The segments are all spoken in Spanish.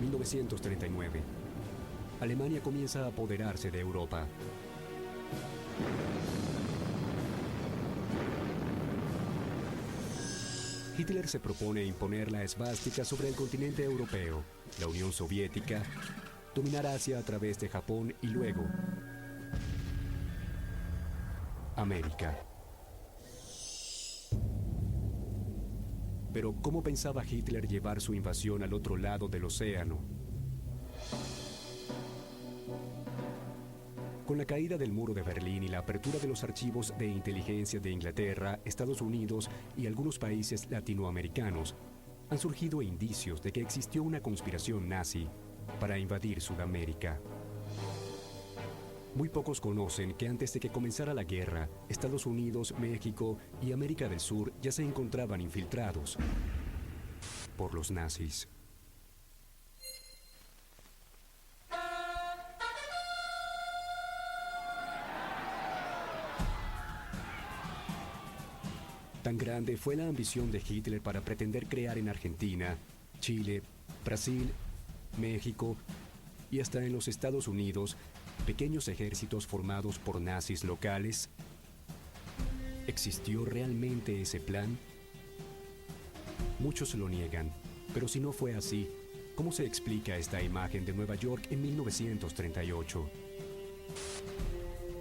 1939. Alemania comienza a apoderarse de Europa. Hitler se propone imponer la esvástica sobre el continente europeo. La Unión Soviética dominará Asia a través de Japón y luego América. Pero ¿cómo pensaba Hitler llevar su invasión al otro lado del océano? Con la caída del muro de Berlín y la apertura de los archivos de inteligencia de Inglaterra, Estados Unidos y algunos países latinoamericanos, han surgido indicios de que existió una conspiración nazi para invadir Sudamérica. Muy pocos conocen que antes de que comenzara la guerra, Estados Unidos, México y América del Sur ya se encontraban infiltrados por los nazis. Tan grande fue la ambición de Hitler para pretender crear en Argentina, Chile, Brasil, México y hasta en los Estados Unidos pequeños ejércitos formados por nazis locales. ¿Existió realmente ese plan? Muchos lo niegan, pero si no fue así, ¿cómo se explica esta imagen de Nueva York en 1938?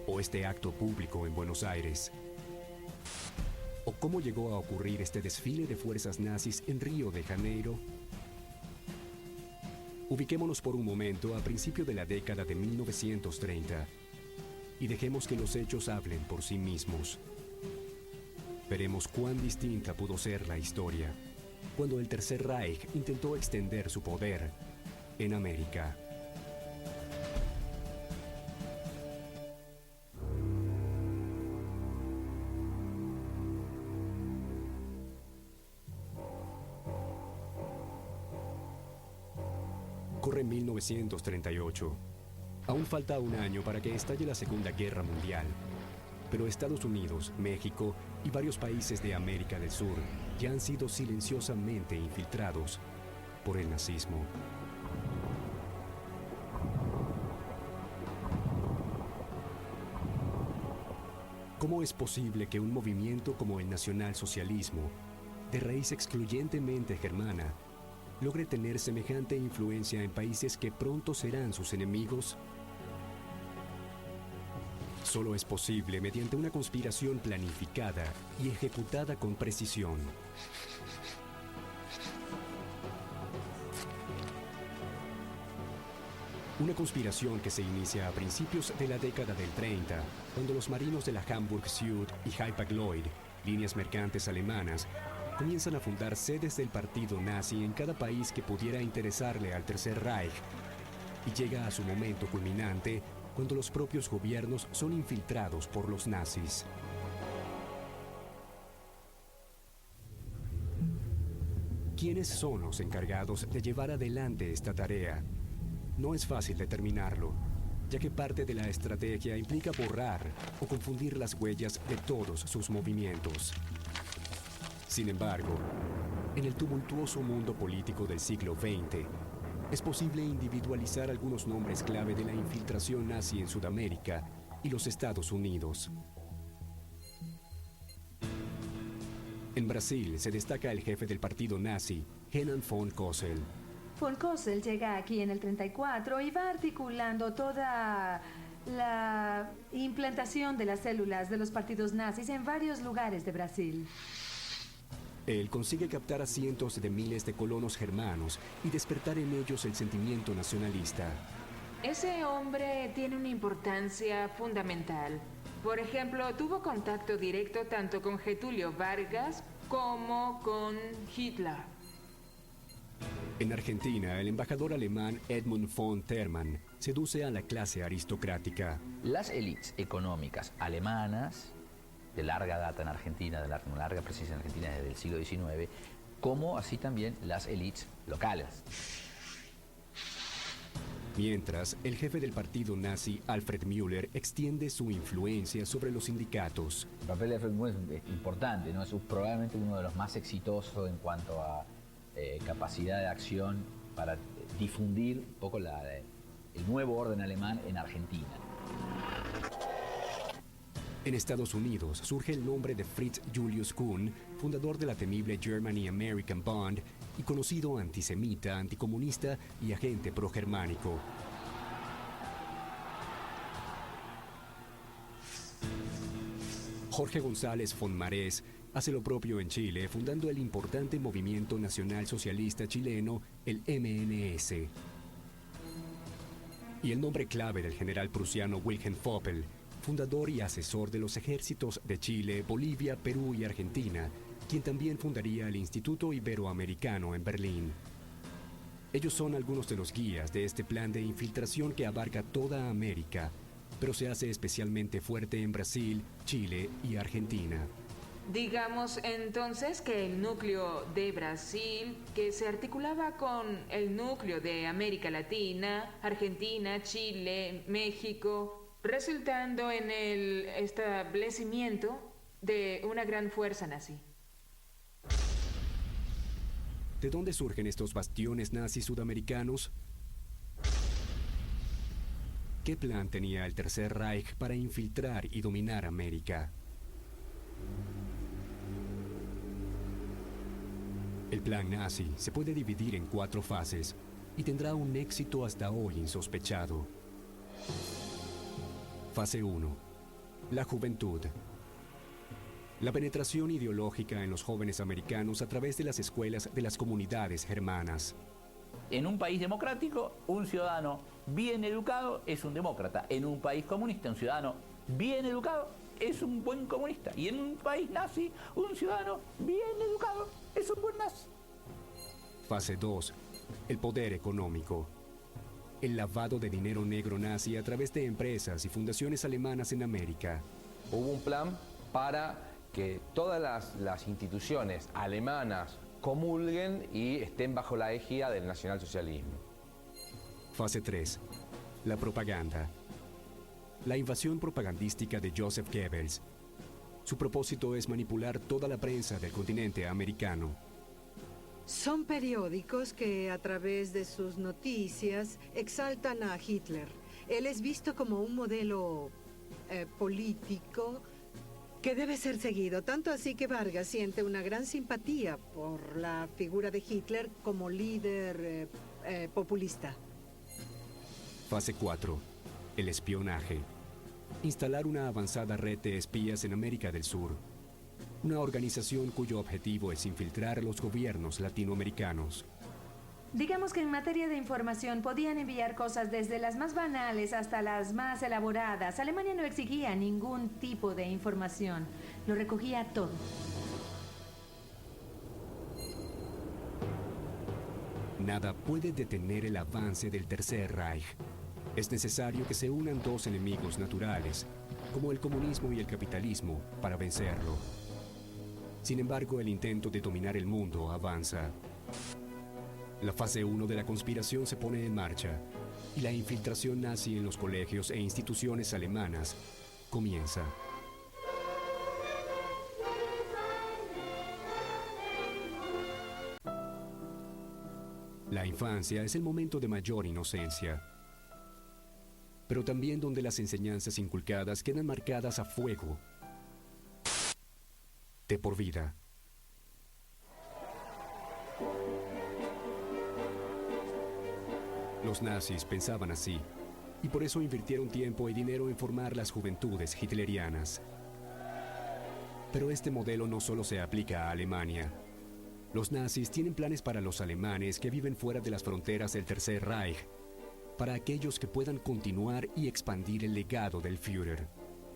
¿O este acto público en Buenos Aires? ¿O cómo llegó a ocurrir este desfile de fuerzas nazis en Río de Janeiro? Ubiquémonos por un momento a principio de la década de 1930 y dejemos que los hechos hablen por sí mismos. Veremos cuán distinta pudo ser la historia cuando el Tercer Reich intentó extender su poder en América. Corre 1938. Aún falta un año para que estalle la Segunda Guerra Mundial. Pero Estados Unidos, México y varios países de América del Sur ya han sido silenciosamente infiltrados por el nazismo. ¿Cómo es posible que un movimiento como el nacionalsocialismo, de raíz excluyentemente germana, logre tener semejante influencia en países que pronto serán sus enemigos? Solo es posible mediante una conspiración planificada y ejecutada con precisión. Una conspiración que se inicia a principios de la década del 30, cuando los marinos de la Hamburg Süd y Hapag-Lloyd, líneas mercantes alemanas, comienzan a fundar sedes del partido nazi en cada país que pudiera interesarle al Tercer Reich, y llega a su momento culminante cuando los propios gobiernos son infiltrados por los nazis. ¿Quiénes son los encargados de llevar adelante esta tarea? No es fácil determinarlo, ya que parte de la estrategia implica borrar o confundir las huellas de todos sus movimientos. Sin embargo, en el tumultuoso mundo político del siglo XX, es posible individualizar algunos nombres clave de la infiltración nazi en Sudamérica y los Estados Unidos. En Brasil se destaca el jefe del partido nazi, Hermann von Kossel. Von Kossel llega aquí en el 34 y va articulando toda la implantación de las células de los partidos nazis en varios lugares de Brasil. Él consigue captar a cientos de miles de colonos germanos y despertar en ellos el sentimiento nacionalista. Ese hombre tiene una importancia fundamental. Por ejemplo, tuvo contacto directo tanto con Getúlio Vargas como con Hitler. En Argentina, el embajador alemán Edmund von Termann seduce a la clase aristocrática. Las élites económicas alemanas, de larga data en Argentina, de larga presencia en Argentina desde el siglo XIX, como así también las élites locales. Mientras, el jefe del partido nazi, Alfred Müller, extiende su influencia sobre los sindicatos. El papel de Alfred Müller es importante, ¿no? Es probablemente uno de los más exitosos en cuanto a capacidad de acción para difundir un poco el nuevo orden alemán en Argentina. En Estados Unidos surge el nombre de Fritz Julius Kuhn, fundador de la temible Germany American Bond y conocido antisemita, anticomunista y agente progermánico. Jorge González Fonmarés hace lo propio en Chile, fundando el importante movimiento nacional socialista chileno, el MNS. Y el nombre clave del general prusiano Wilhelm Foppel, fundador y asesor de los ejércitos de Chile, Bolivia, Perú y Argentina, quien también fundaría el Instituto Iberoamericano en Berlín. Ellos son algunos de los guías de este plan de infiltración que abarca toda América, pero se hace especialmente fuerte en Brasil, Chile y Argentina. Digamos entonces que el núcleo de Brasil, que se articulaba con el núcleo de América Latina, Argentina, Chile, México, resultando en el establecimiento de una gran fuerza nazi. ¿De dónde surgen estos bastiones nazis sudamericanos? ¿Qué plan tenía el Tercer Reich para infiltrar y dominar América? El plan nazi se puede dividir en 4 fases y tendrá un éxito hasta hoy insospechado. Fase 1. La juventud. La penetración ideológica en los jóvenes americanos a través de las escuelas de las comunidades germanas. En un país democrático, un ciudadano bien educado es un demócrata. En un país comunista, un ciudadano bien educado es un buen comunista. Y en un país nazi, un ciudadano bien educado es un buen nazi. Fase 2. El poder económico. El lavado de dinero negro nazi a través de empresas y fundaciones alemanas en América. Hubo un plan para que todas las instituciones alemanas comulguen y estén bajo la égida del nacionalsocialismo. Fase 3. La propaganda. La invasión propagandística de Joseph Goebbels. Su propósito es manipular toda la prensa del continente americano. Son periódicos que a través de sus noticias exaltan a Hitler. Él es visto como un modelo político que debe ser seguido, tanto así que Vargas siente una gran simpatía por la figura de Hitler como líder populista. Fase 4. El espionaje. Instalar una avanzada red de espías en América del Sur. Una organización cuyo objetivo es infiltrar a los gobiernos latinoamericanos. Digamos que en materia de información podían enviar cosas desde las más banales hasta las más elaboradas. Alemania no exigía ningún tipo de información, lo recogía todo. Nada puede detener el avance del Tercer Reich. Es necesario que se unan 2 enemigos naturales, como el comunismo y el capitalismo, para vencerlo. Sin embargo, el intento de dominar el mundo avanza. La fase 1 de la conspiración se pone en marcha y la infiltración nazi en los colegios e instituciones alemanas comienza. La infancia es el momento de mayor inocencia, pero también donde las enseñanzas inculcadas quedan marcadas a fuego de por vida. Los nazis pensaban así, y por eso invirtieron tiempo y dinero en formar las juventudes hitlerianas. Pero este modelo no solo se aplica a Alemania. Los nazis tienen planes para los alemanes que viven fuera de las fronteras del Tercer Reich, para aquellos que puedan continuar y expandir el legado del Führer.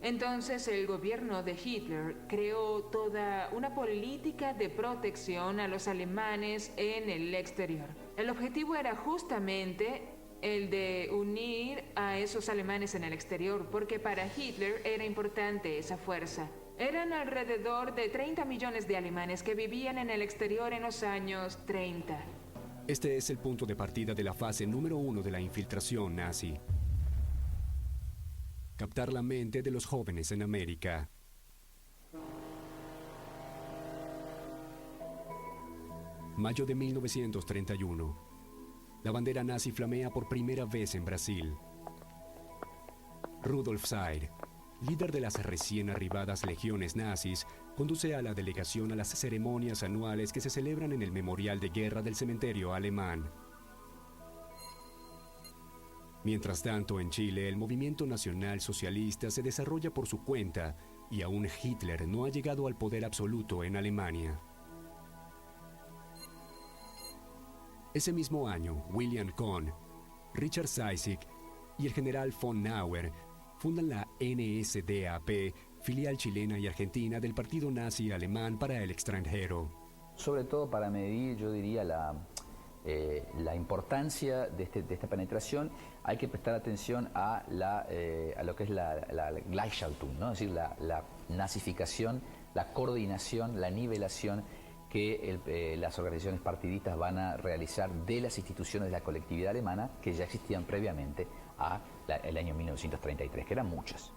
Entonces el gobierno de Hitler creó toda una política de protección a los alemanes en el exterior. El objetivo era justamente el de unir a esos alemanes en el exterior, porque para Hitler era importante esa fuerza. Eran alrededor de 30 millones de alemanes que vivían en el exterior en los años 30. Este es el punto de partida de la fase número 1 de la infiltración nazi. Captar la mente de los jóvenes en América. Mayo de 1931. la bandera nazi flamea por primera vez en Brasil. Rudolf Seid, líder de las recién arribadas legiones nazis, conduce a la delegación a las ceremonias anuales que se celebran en el Memorial de Guerra del Cementerio Alemán. Mientras tanto, en Chile, el movimiento nacional socialista se desarrolla por su cuenta y aún Hitler no ha llegado al poder absoluto en Alemania. Ese mismo año, William Kohn, Richard Cizik y el general von Nauer fundan la NSDAP, filial chilena y argentina del partido nazi alemán para el extranjero. Sobre todo para medir, yo diría, la importancia de esta penetración, hay que prestar atención a lo que es la Gleichschaltung, ¿no? Es decir, la nazificación, la coordinación, la nivelación que las organizaciones partidistas van a realizar de las instituciones de la colectividad alemana que ya existían previamente al año 1933, que eran muchas.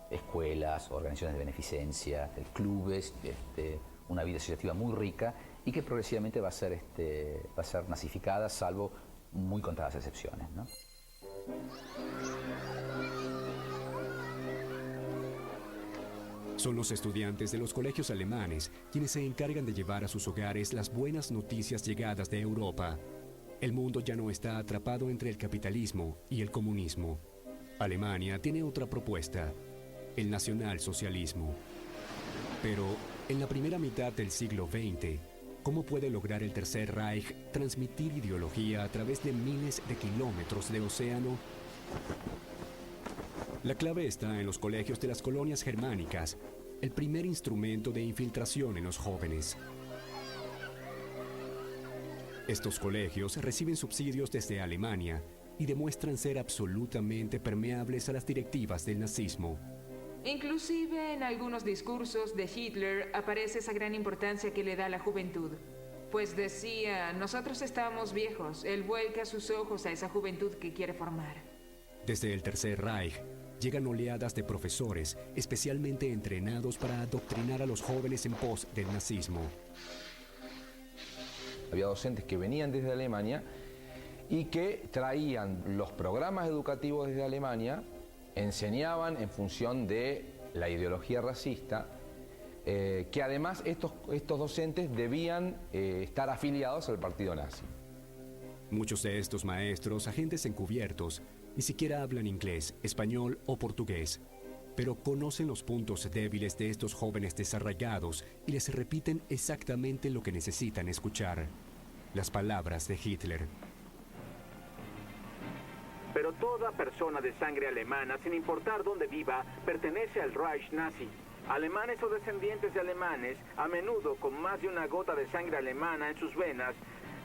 Escuelas, organizaciones de beneficencia, clubes, una vida asociativa muy rica y que progresivamente va a ser nazificada, salvo muy contadas excepciones, ¿no? Son los estudiantes de los colegios alemanes quienes se encargan de llevar a sus hogares las buenas noticias llegadas de Europa. El mundo ya no está atrapado entre el capitalismo y el comunismo. Alemania tiene otra propuesta, el nacionalsocialismo. Pero en la primera mitad del siglo XX, ¿cómo puede lograr el Tercer Reich transmitir ideología a través de miles de kilómetros de océano? La clave está en los colegios de las colonias germánicas, el primer instrumento de infiltración en los jóvenes. Estos colegios reciben subsidios desde Alemania y demuestran ser absolutamente permeables a las directivas del nazismo. Inclusive en algunos discursos de Hitler aparece esa gran importancia que le da a la juventud. Pues decía, nosotros estamos viejos, él vuelca sus ojos a esa juventud que quiere formar. Desde el Tercer Reich llegan oleadas de profesores especialmente entrenados para adoctrinar a los jóvenes en pos del nazismo. Había docentes que venían desde Alemania y que traían los programas educativos desde Alemania, enseñaban en función de la ideología racista, que además estos docentes debían estar afiliados al partido nazi. Muchos de estos maestros, agentes encubiertos, ni siquiera hablan inglés, español o portugués, pero conocen los puntos débiles de estos jóvenes desarraigados y les repiten exactamente lo que necesitan escuchar, las palabras de Hitler. Pero toda persona de sangre alemana, sin importar dónde viva, pertenece al Reich nazi. Alemanes o descendientes de alemanes, a menudo con más de una gota de sangre alemana en sus venas,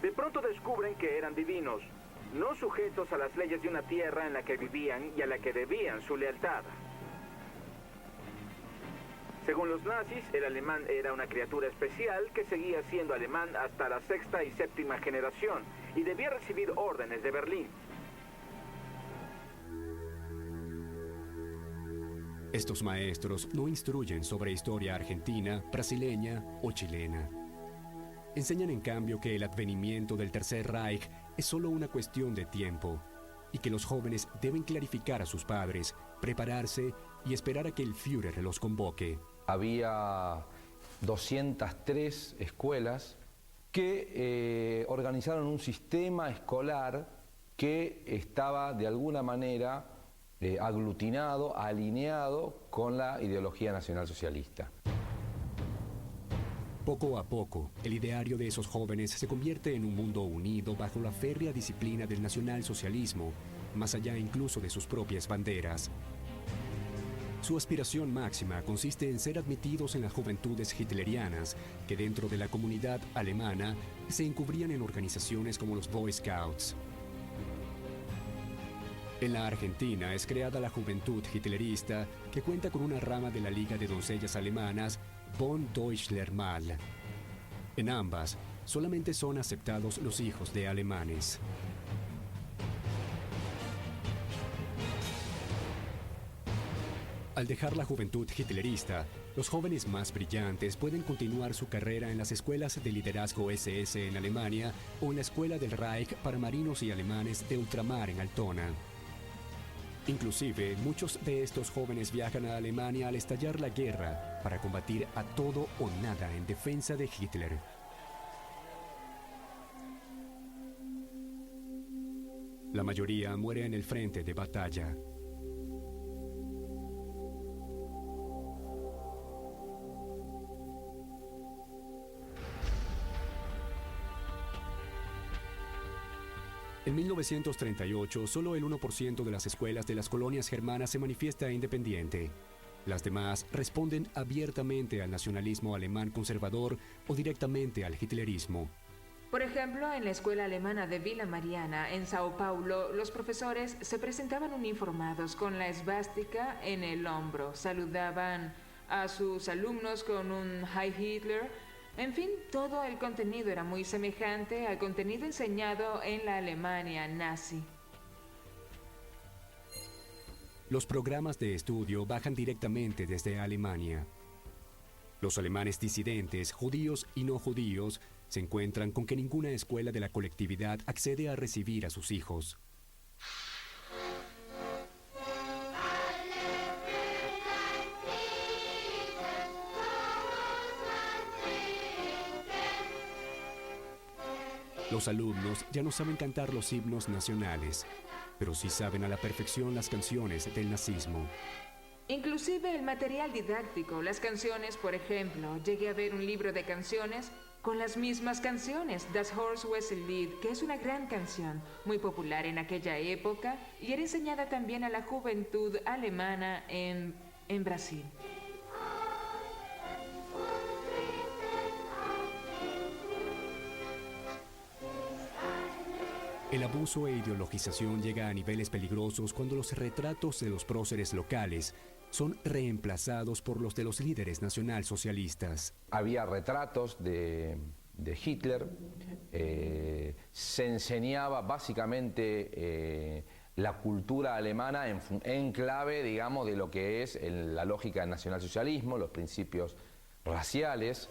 de pronto descubren que eran divinos, no sujetos a las leyes de una tierra en la que vivían y a la que debían su lealtad. Según los nazis, el alemán era una criatura especial que seguía siendo alemán hasta la sexta y séptima generación y debía recibir órdenes de Berlín. Estos maestros no instruyen sobre historia argentina, brasileña o chilena. Enseñan en cambio que el advenimiento del Tercer Reich es solo una cuestión de tiempo y que los jóvenes deben clarificar a sus padres, prepararse y esperar a que el Führer los convoque. Había 203 escuelas que organizaron un sistema escolar que estaba de alguna manera aglutinado, alineado con la ideología nacionalsocialista. Poco a poco, el ideario de esos jóvenes se convierte en un mundo unido bajo la férrea disciplina del nacionalsocialismo, más allá incluso de sus propias banderas. Su aspiración máxima consiste en ser admitidos en las juventudes hitlerianas, que dentro de la comunidad alemana se encubrían en organizaciones como los Boy Scouts. En la Argentina es creada la Juventud Hitlerista, que cuenta con una rama de la Liga de Doncellas Alemanas, Bund Deutscher Mal. En ambas, solamente son aceptados los hijos de alemanes. Al dejar la juventud hitlerista, los jóvenes más brillantes pueden continuar su carrera en las escuelas de liderazgo SS en Alemania o en la escuela del Reich para marinos y alemanes de ultramar en Altona. Inclusive, muchos de estos jóvenes viajan a Alemania al estallar la guerra para combatir a todo o nada en defensa de Hitler. La mayoría muere en el frente de batalla. En 1938, solo el 1% de las escuelas de las colonias germanas se manifiesta independiente. Las demás responden abiertamente al nacionalismo alemán conservador o directamente al hitlerismo. Por ejemplo, en la escuela alemana de Villa Mariana, en Sao Paulo, los profesores se presentaban uniformados con la esvástica en el hombro, saludaban a sus alumnos con un Heil Hitler. En fin, todo el contenido era muy semejante al contenido enseñado en la Alemania nazi. Los programas de estudio bajan directamente desde Alemania. Los alemanes disidentes, judíos y no judíos, se encuentran con que ninguna escuela de la colectividad accede a recibir a sus hijos. Los alumnos ya no saben cantar los himnos nacionales, pero sí saben a la perfección las canciones del nazismo. Inclusive el material didáctico, las canciones, por ejemplo. Llegué a ver un libro de canciones con las mismas canciones, Das Horst-Wessel-Lied, que es una gran canción, muy popular en aquella época, y era enseñada también a la juventud alemana en Brasil. El abuso e ideologización llega a niveles peligrosos cuando los retratos de los próceres locales son reemplazados por los de los líderes nacionalsocialistas. Había retratos de Hitler, se enseñaba básicamente la cultura alemana en clave, digamos, de lo que es la lógica del nacionalsocialismo, los principios raciales.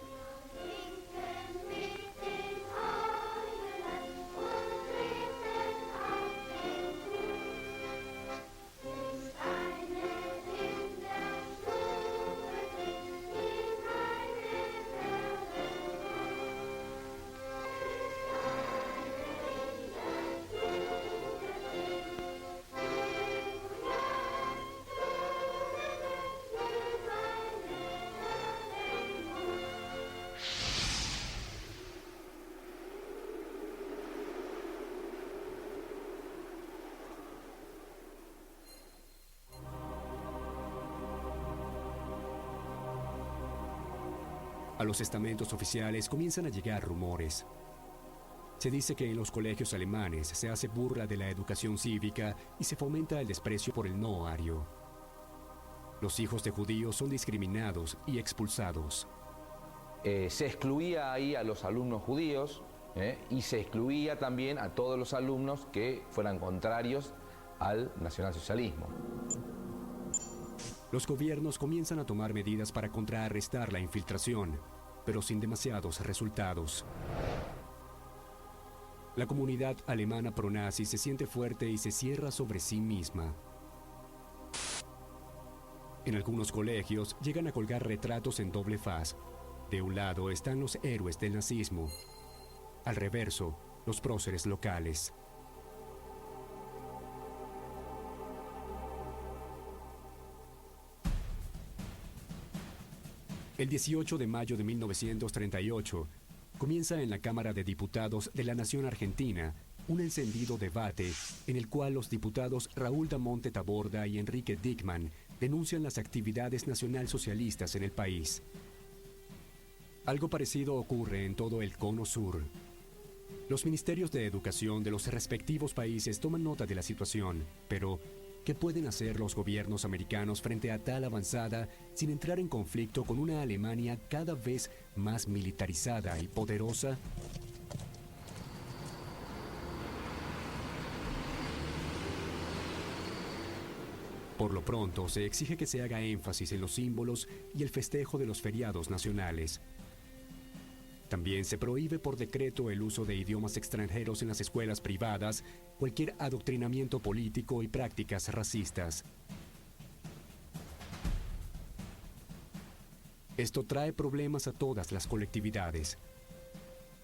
A los estamentos oficiales comienzan a llegar rumores. Se dice que en los colegios alemanes se hace burla de la educación cívica y se fomenta el desprecio por el no ario. Los hijos de judíos son discriminados y expulsados. Se excluía ahí a los alumnos judíos y se excluía también a todos los alumnos que fueran contrarios al nacionalsocialismo. Los gobiernos comienzan a tomar medidas para contrarrestar la infiltración, pero sin demasiados resultados. La comunidad alemana pronazi se siente fuerte y se cierra sobre sí misma. En algunos colegios llegan a colgar retratos en doble faz. De un lado están los héroes del nazismo. Al reverso, los próceres locales. El 18 de mayo de 1938, comienza en la Cámara de Diputados de la Nación Argentina un encendido debate en el cual los diputados Raúl Damonte Taborda y Enrique Dickmann denuncian las actividades nacionalsocialistas en el país. Algo parecido ocurre en todo el Cono Sur. Los ministerios de educación de los respectivos países toman nota de la situación, pero ¿qué pueden hacer los gobiernos americanos frente a tal avanzada sin entrar en conflicto con una Alemania cada vez más militarizada y poderosa? Por lo pronto, se exige que se haga énfasis en los símbolos y el festejo de los feriados nacionales. También se prohíbe por decreto el uso de idiomas extranjeros en las escuelas privadas, cualquier adoctrinamiento político y prácticas racistas. Esto trae problemas a todas las colectividades.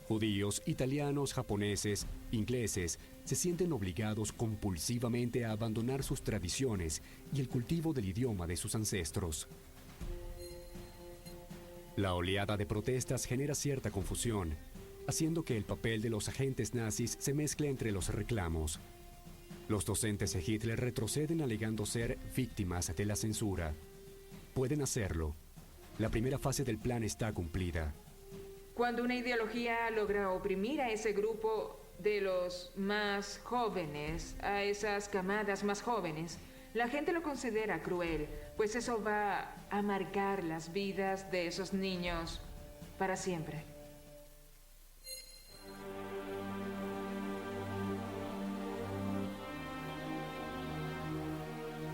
Judíos, italianos, japoneses, ingleses se sienten obligados compulsivamente a abandonar sus tradiciones y el cultivo del idioma de sus ancestros. La oleada de protestas genera cierta confusión, haciendo que el papel de los agentes nazis se mezcle entre los reclamos. Los docentes de Hitler retroceden alegando ser víctimas de la censura. Pueden hacerlo. La primera fase del plan está cumplida. Cuando una ideología logra oprimir a ese grupo de los más jóvenes, a esas camadas más jóvenes, la gente lo considera cruel, pues eso va a marcar las vidas de esos niños para siempre.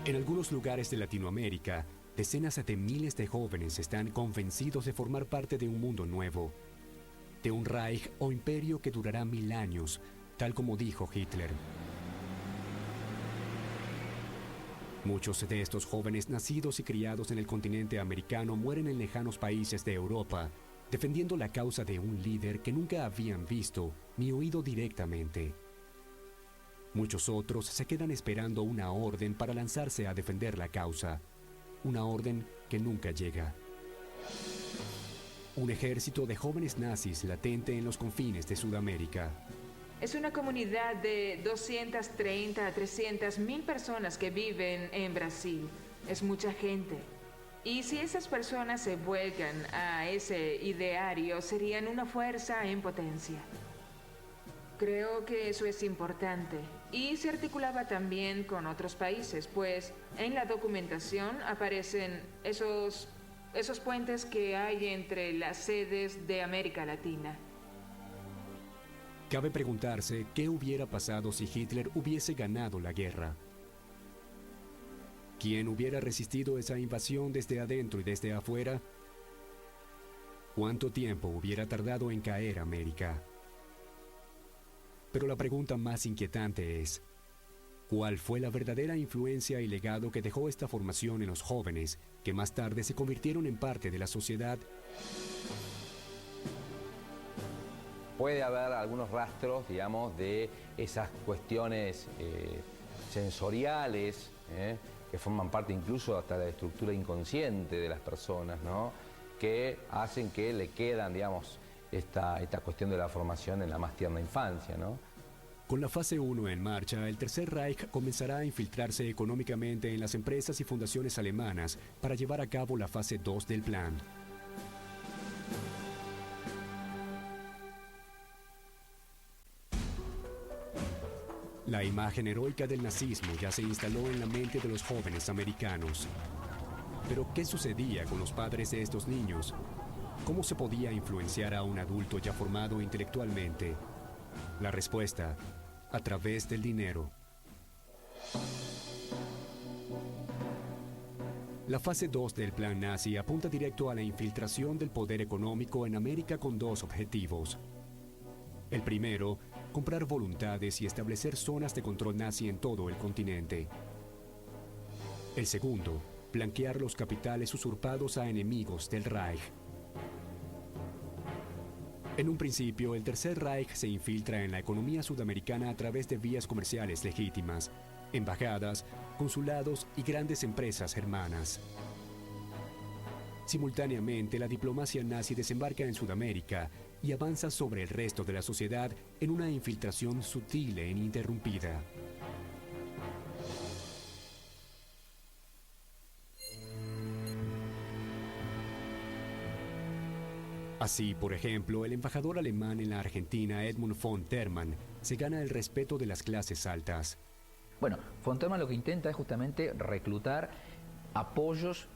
En algunos lugares de Latinoamérica, decenas de miles de jóvenes están convencidos de formar parte de un mundo nuevo, de un Reich o imperio que durará 1000 años, tal como dijo Hitler. Muchos de estos jóvenes nacidos y criados en el continente americano mueren en lejanos países de Europa, defendiendo la causa de un líder que nunca habían visto ni oído directamente. Muchos otros se quedan esperando una orden para lanzarse a defender la causa, una orden que nunca llega. Un ejército de jóvenes nazis latente en los confines de Sudamérica. Es una comunidad de 230 a 300 mil personas que viven en Brasil. Es mucha gente. Y si esas personas se vuelcan a ese ideario, serían una fuerza en potencia. Creo que eso es importante. Y se articulaba también con otros países, pues en la documentación aparecen esos puentes que hay entre las sedes de América Latina. Cabe preguntarse qué hubiera pasado si Hitler hubiese ganado la guerra. ¿Quién hubiera resistido esa invasión desde adentro y desde afuera? ¿Cuánto tiempo hubiera tardado en caer América? Pero la pregunta más inquietante es, ¿cuál fue la verdadera influencia y legado que dejó esta formación en los jóvenes, que más tarde se convirtieron en parte de la sociedad? Puede haber algunos rastros, digamos, de esas cuestiones sensoriales, que forman parte incluso hasta de la estructura inconsciente de las personas, ¿no? Que hacen que le quedan, digamos, esta cuestión de la formación en la más tierna infancia, ¿no? Con la fase 1 en marcha, el Tercer Reich comenzará a infiltrarse económicamente en las empresas y fundaciones alemanas para llevar a cabo la fase 2 del plan. La imagen heroica del nazismo ya se instaló en la mente de los jóvenes americanos. Pero, ¿qué sucedía con los padres de estos niños? ¿Cómo se podía influenciar a un adulto ya formado intelectualmente? La respuesta: a través del dinero. La fase 2 del plan nazi apunta directo a la infiltración del poder económico en América con dos objetivos. El primero, comprar voluntades y establecer zonas de control nazi en todo el continente. El segundo, blanquear los capitales usurpados a enemigos del Reich. En un principio, el Tercer Reich se infiltra en la economía sudamericana a través de vías comerciales legítimas, embajadas, consulados y grandes empresas hermanas. Simultáneamente, la diplomacia nazi desembarca en Sudamérica y avanza sobre el resto de la sociedad en una infiltración sutil e ininterrumpida. Así, por ejemplo, el embajador alemán en la Argentina, Edmund von Termann, se gana el respeto de las clases altas. Bueno, von Termann lo que intenta es justamente reclutar apoyos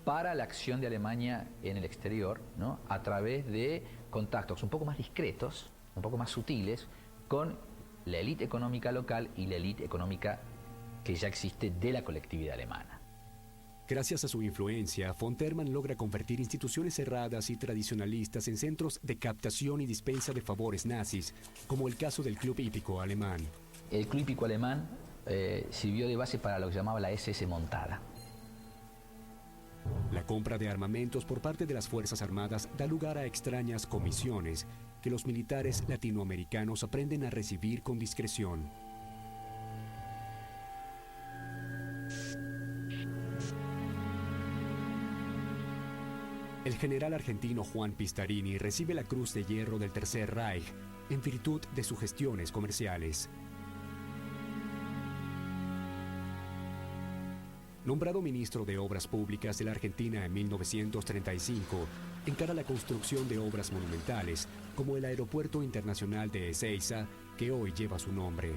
para la acción de Alemania en el exterior, ¿no? A través de contactos un poco más discretos, un poco más sutiles, con la élite económica local y la élite económica que ya existe de la colectividad alemana. Gracias a su influencia, von Terman logra convertir instituciones cerradas y tradicionalistas en centros de captación y dispensa de favores nazis, como el caso del Club Hípico Alemán. El Club Hípico Alemán sirvió de base para lo que se llamaba la SS montada. La compra de armamentos por parte de las Fuerzas Armadas da lugar a extrañas comisiones que los militares latinoamericanos aprenden a recibir con discreción. El general argentino Juan Pistarini recibe la Cruz de Hierro del Tercer Reich en virtud de sus gestiones comerciales. Nombrado ministro de Obras Públicas de la Argentina en 1935, encara la construcción de obras monumentales, como el Aeropuerto Internacional de Ezeiza, que hoy lleva su nombre.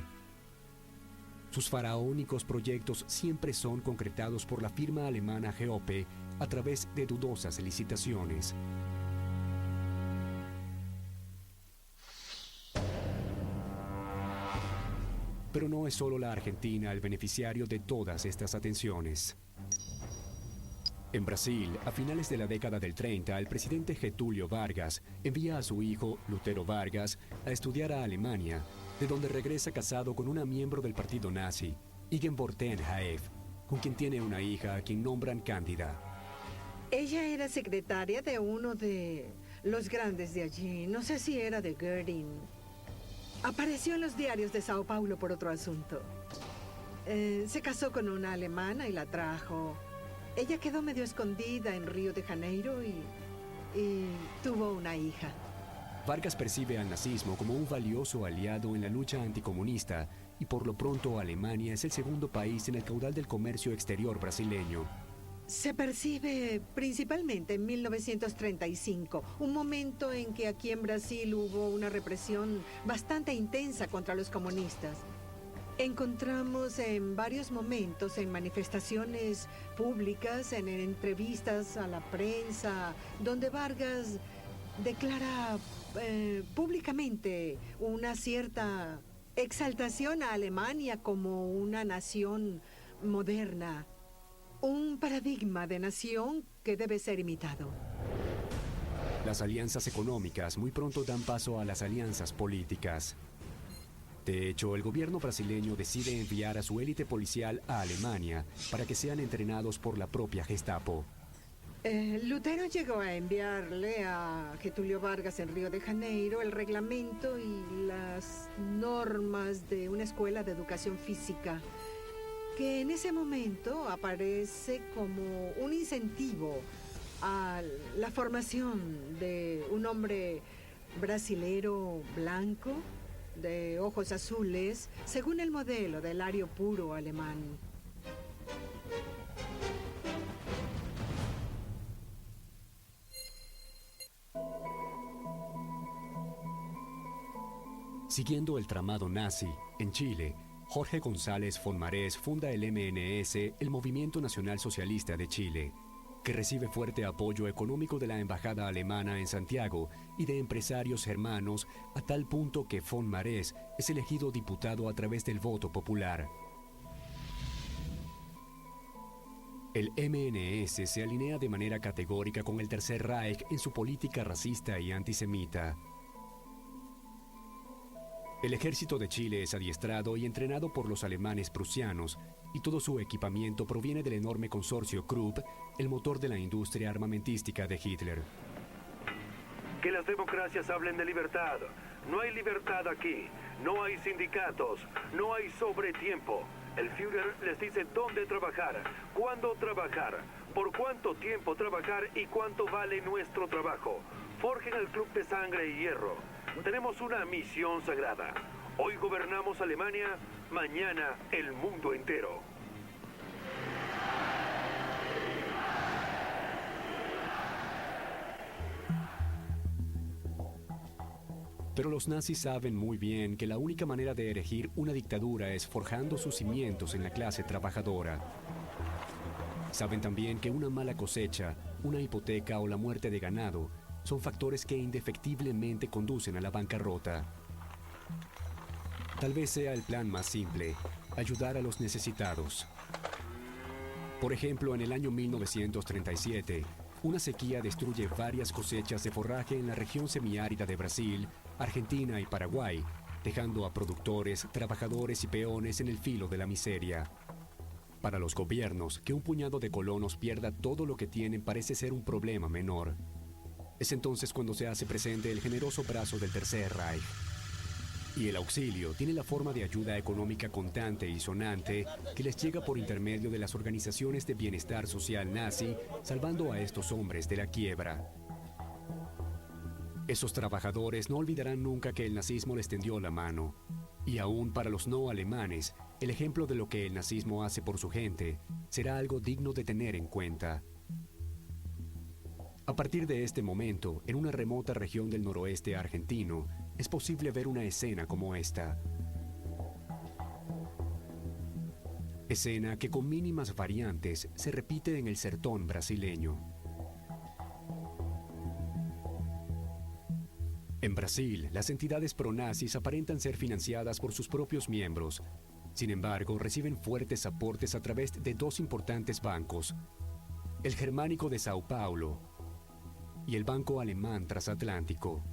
Sus faraónicos proyectos siempre son concretados por la firma alemana GEOPE a través de dudosas licitaciones. Pero no es solo la Argentina el beneficiario de todas estas atenciones. En Brasil, a finales de la década del 30, el presidente Getúlio Vargas envía a su hijo, Lutero Vargas, a estudiar a Alemania, de donde regresa casado con una miembro del partido nazi, Ingeborg Tenhaeff, con quien tiene una hija a quien nombran Cándida. Ella era secretaria de uno de los grandes de allí, no sé si era de Göring. Apareció en los diarios de Sao Paulo por otro asunto. Se casó con una alemana y la trajo. Ella quedó medio escondida en Río de Janeiro y tuvo una hija. Vargas percibe al nazismo como un valioso aliado en la lucha anticomunista y por lo pronto Alemania es el segundo país en el caudal del comercio exterior brasileño. Se percibe principalmente en 1935, un momento en que aquí en Brasil hubo una represión bastante intensa contra los comunistas. Encontramos en varios momentos, en manifestaciones públicas, en entrevistas a la prensa, donde Vargas declara públicamente una cierta exaltación a Alemania como una nación moderna. Un paradigma de nación que debe ser imitado. Las alianzas económicas muy pronto dan paso a las alianzas políticas. De hecho, el gobierno brasileño decide enviar a su élite policial a Alemania para que sean entrenados por la propia Gestapo. Lutero llegó a enviarle a Getúlio Vargas en Río de Janeiro el reglamento y las normas de una escuela de educación física, que en ese momento aparece como un incentivo a la formación de un hombre brasilero blanco, de ojos azules, según el modelo del ario puro alemán. Siguiendo el tramado nazi, en Chile, Jorge González Fonmarés funda el MNS, el Movimiento Nacional Socialista de Chile, que recibe fuerte apoyo económico de la embajada alemana en Santiago y de empresarios germanos, a tal punto que Fonmarés es elegido diputado a través del voto popular. El MNS se alinea de manera categórica con el Tercer Reich en su política racista y antisemita. El ejército de Chile es adiestrado y entrenado por los alemanes prusianos, y todo su equipamiento proviene del enorme consorcio Krupp, el motor de la industria armamentística de Hitler. Que las democracias hablen de libertad. No hay libertad aquí. No hay sindicatos. No hay sobretiempo. El Führer les dice dónde trabajar, cuándo trabajar, por cuánto tiempo trabajar y cuánto vale nuestro trabajo. Forjen el club de sangre y hierro. Tenemos una misión sagrada. Hoy gobernamos Alemania, mañana el mundo entero. Pero los nazis saben muy bien que la única manera de erigir una dictadura es forjando sus cimientos en la clase trabajadora. Saben también que una mala cosecha, una hipoteca o la muerte de ganado son factores que indefectiblemente conducen a la bancarrota. Tal vez sea el plan más simple, ayudar a los necesitados. Por ejemplo, en el año 1937, una sequía destruye varias cosechas de forraje en la región semiárida de Brasil, Argentina y Paraguay, dejando a productores, trabajadores y peones en el filo de la miseria. Para los gobiernos, que un puñado de colonos pierda todo lo que tienen parece ser un problema menor. Es entonces cuando se hace presente el generoso brazo del Tercer Reich. Y el auxilio tiene la forma de ayuda económica constante y sonante que les llega por intermedio de las organizaciones de bienestar social nazi, salvando a estos hombres de la quiebra. Esos trabajadores no olvidarán nunca que el nazismo les tendió la mano. Y aún para los no alemanes, el ejemplo de lo que el nazismo hace por su gente será algo digno de tener en cuenta. A partir de este momento, en una remota región del noroeste argentino, es posible ver una escena como esta. Escena que con mínimas variantes se repite en el sertón brasileño. En Brasil, las entidades pronazis aparentan ser financiadas por sus propios miembros. Sin embargo, reciben fuertes aportes a través de dos importantes bancos, el Germánico de Sao Paulo y el Banco Alemán Transatlántico.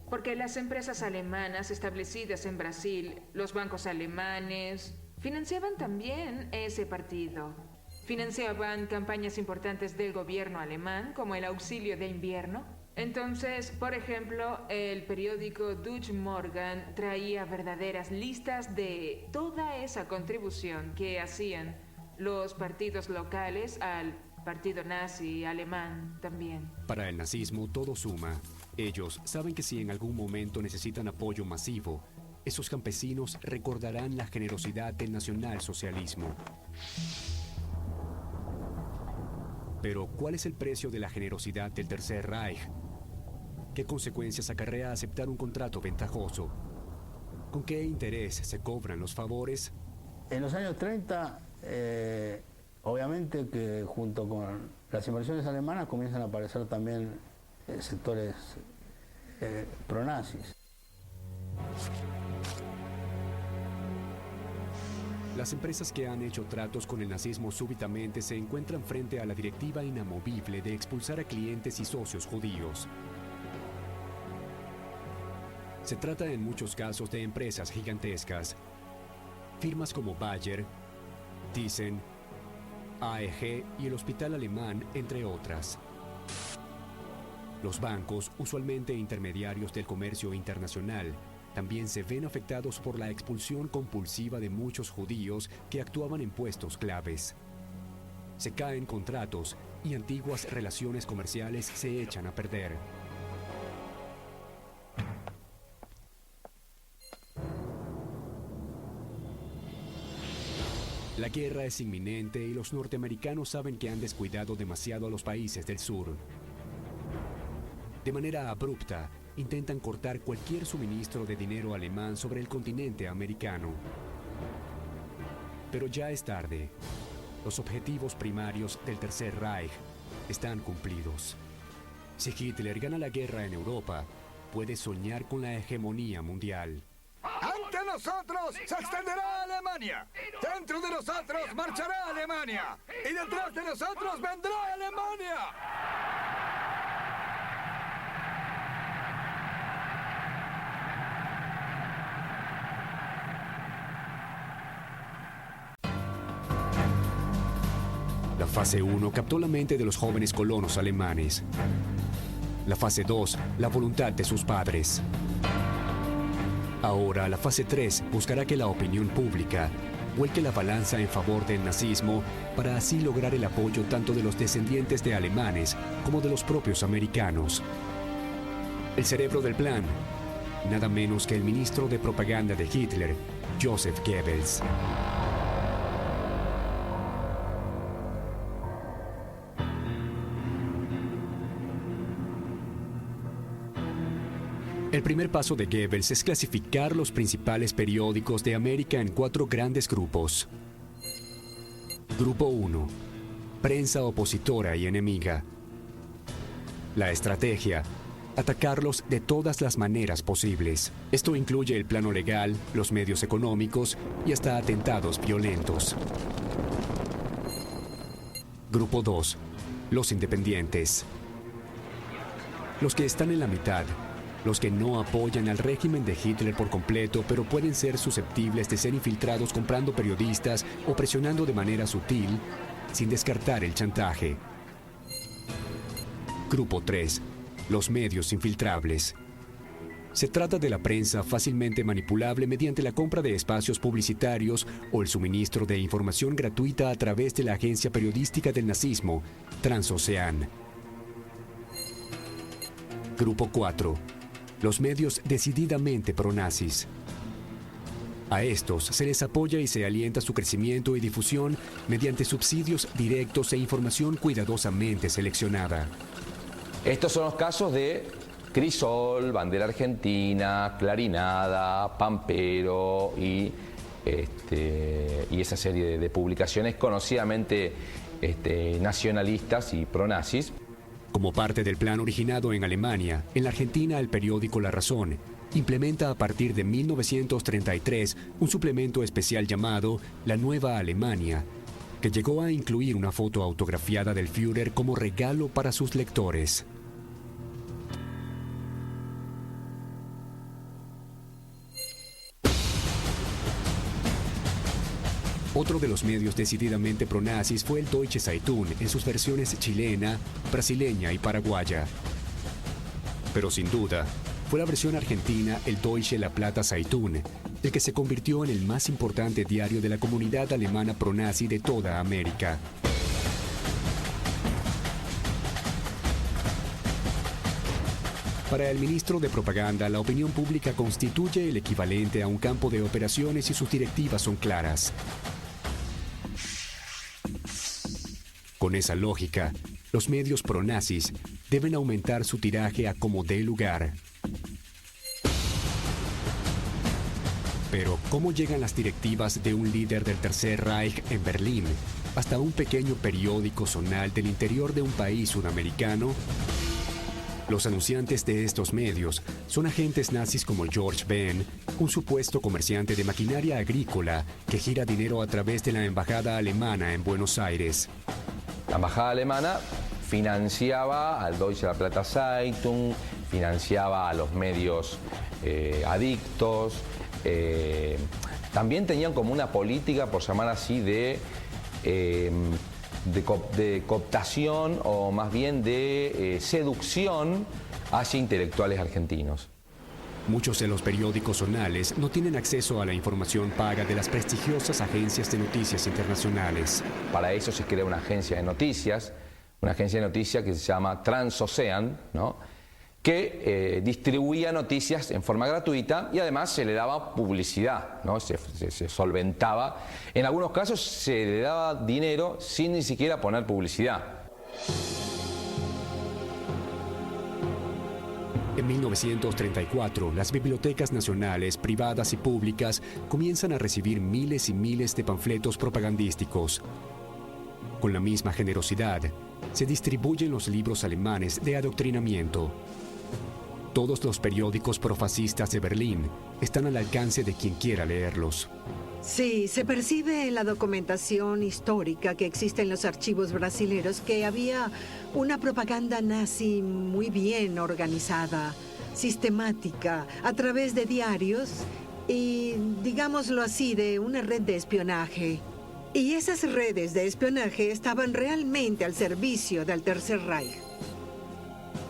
Porque las empresas alemanas establecidas en Brasil, los bancos alemanes, financiaban también ese partido. Financiaban campañas importantes del gobierno alemán, como el auxilio de invierno. Entonces, por ejemplo, el periódico Deutsche Morgen traía verdaderas listas de toda esa contribución que hacían los partidos locales al partido nazi alemán también. Para el nazismo todo suma. Ellos saben que si en algún momento necesitan apoyo masivo, esos campesinos recordarán la generosidad del nacionalsocialismo. Pero, ¿cuál es el precio de la generosidad del Tercer Reich? ¿Qué consecuencias acarrea aceptar un contrato ventajoso? ¿Con qué interés se cobran los favores? En los años 30, obviamente que junto con las inversiones alemanas comienzan a aparecer también sectores pronazis. Las empresas que han hecho tratos con el nazismo súbitamente se encuentran frente a la directiva inamovible de expulsar a clientes y socios judíos. Se trata en muchos casos de empresas gigantescas, firmas como Bayer, Thyssen, AEG y el Hospital Alemán, entre otras. Los bancos, usualmente intermediarios del comercio internacional, también se ven afectados por la expulsión compulsiva de muchos judíos que actuaban en puestos claves. Se caen contratos y antiguas relaciones comerciales se echan a perder. La guerra es inminente y los norteamericanos saben que han descuidado demasiado a los países del sur. De manera abrupta, intentan cortar cualquier suministro de dinero alemán sobre el continente americano. Pero ya es tarde. Los objetivos primarios del Tercer Reich están cumplidos. Si Hitler gana la guerra en Europa, puede soñar con la hegemonía mundial. ¡Ante nosotros se extenderá Alemania! ¡Dentro de nosotros marchará Alemania! ¡Y detrás de nosotros vendrá Alemania! La fase 1 captó la mente de los jóvenes colonos alemanes. La fase 2, la voluntad de sus padres. Ahora, la fase 3 buscará que la opinión pública vuelque la balanza en favor del nazismo para así lograr el apoyo tanto de los descendientes de alemanes como de los propios americanos. El cerebro del plan, nada menos que el ministro de propaganda de Hitler, Joseph Goebbels. El primer paso de Goebbels es clasificar los principales periódicos de América en 4 grandes grupos. Grupo 1. Prensa opositora y enemiga. La estrategia: atacarlos de todas las maneras posibles. Esto incluye el plano legal, los medios económicos y hasta atentados violentos. Grupo 2. Los independientes. Los que están en la mitad. Los que no apoyan al régimen de Hitler por completo, pero pueden ser susceptibles de ser infiltrados comprando periodistas o presionando de manera sutil, sin descartar el chantaje. Grupo 3. Los medios infiltrables. Se trata de la prensa fácilmente manipulable mediante la compra de espacios publicitarios o el suministro de información gratuita a través de la agencia periodística del nazismo, Transocean. Grupo 4. Los medios decididamente pronazis. A estos se les apoya y se alienta su crecimiento y difusión mediante subsidios directos e información cuidadosamente seleccionada. Estos son los casos de Crisol, Bandera Argentina, Clarinada, Pampero y esa serie de publicaciones conocidamente nacionalistas y pronazis. Como parte del plan originado en Alemania, en la Argentina el periódico La Razón implementa a partir de 1933 un suplemento especial llamado La Nueva Alemania, que llegó a incluir una foto autografiada del Führer como regalo para sus lectores. Otro de los medios decididamente pronazis fue el Deutsche Zeitung en sus versiones chilena, brasileña y paraguaya. Pero sin duda, fue la versión argentina, el Deutsche La Plata Zeitung, el que se convirtió en el más importante diario de la comunidad alemana pronazi de toda América. Para el ministro de Propaganda, la opinión pública constituye el equivalente a un campo de operaciones y sus directivas son claras. Con esa lógica, los medios pronazis deben aumentar su tiraje a como dé lugar. Pero, ¿cómo llegan las directivas de un líder del Tercer Reich en Berlín hasta un pequeño periódico zonal del interior de un país sudamericano? Los anunciantes de estos medios son agentes nazis como George Benn, un supuesto comerciante de maquinaria agrícola que gira dinero a través de la embajada alemana en Buenos Aires. La embajada alemana financiaba al Deutsche La Plata Zeitung, financiaba a los medios adictos, también tenían como una política, por llamar así, de cooptación o más bien de seducción hacia intelectuales argentinos. Muchos de los periódicos zonales no tienen acceso a la información paga de las prestigiosas agencias de noticias internacionales. Para eso se crea una agencia de noticias que se llama Transocean, ¿no?, que distribuía noticias en forma gratuita y además se le daba publicidad, ¿no? Se solventaba. En algunos casos se le daba dinero sin ni siquiera poner publicidad. En 1934, las bibliotecas nacionales, privadas y públicas comienzan a recibir miles y miles de panfletos propagandísticos. Con la misma generosidad, se distribuyen los libros alemanes de adoctrinamiento. Todos los periódicos profascistas de Berlín están al alcance de quien quiera leerlos. Sí, se percibe en la documentación histórica que existe en los archivos brasileños que había una propaganda nazi muy bien organizada, sistemática, a través de diarios y, digámoslo así, de una red de espionaje. Y esas redes de espionaje estaban realmente al servicio del Tercer Reich.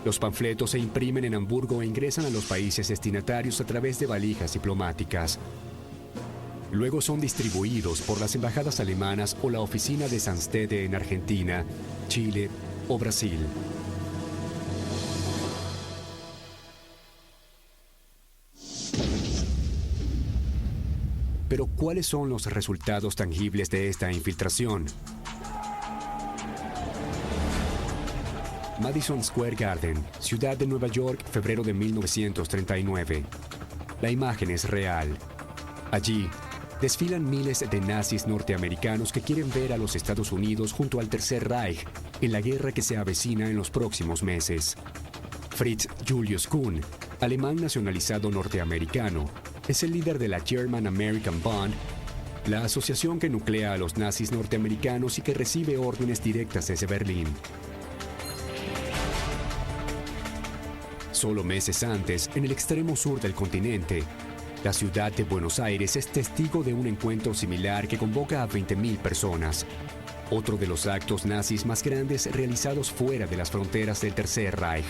Los panfletos se imprimen en Hamburgo e ingresan a los países destinatarios a través de valijas diplomáticas. Luego son distribuidos por las embajadas alemanas o la oficina de Sanstede en Argentina, Chile o Brasil. Pero, ¿cuáles son los resultados tangibles de esta infiltración? Madison Square Garden, ciudad de Nueva York, febrero de 1939. La imagen es real. Allí, desfilan miles de nazis norteamericanos que quieren ver a los Estados Unidos junto al Tercer Reich en la guerra que se avecina en los próximos meses. Fritz Julius Kuhn, alemán nacionalizado norteamericano, es el líder de la German American Bund la asociación que nuclea a los nazis norteamericanos y que recibe órdenes directas desde Berlín. Solo meses antes, en el extremo sur del continente, la ciudad de Buenos Aires es testigo de un encuentro similar que convoca a 20.000 personas. Otro de los actos nazis más grandes realizados fuera de las fronteras del Tercer Reich.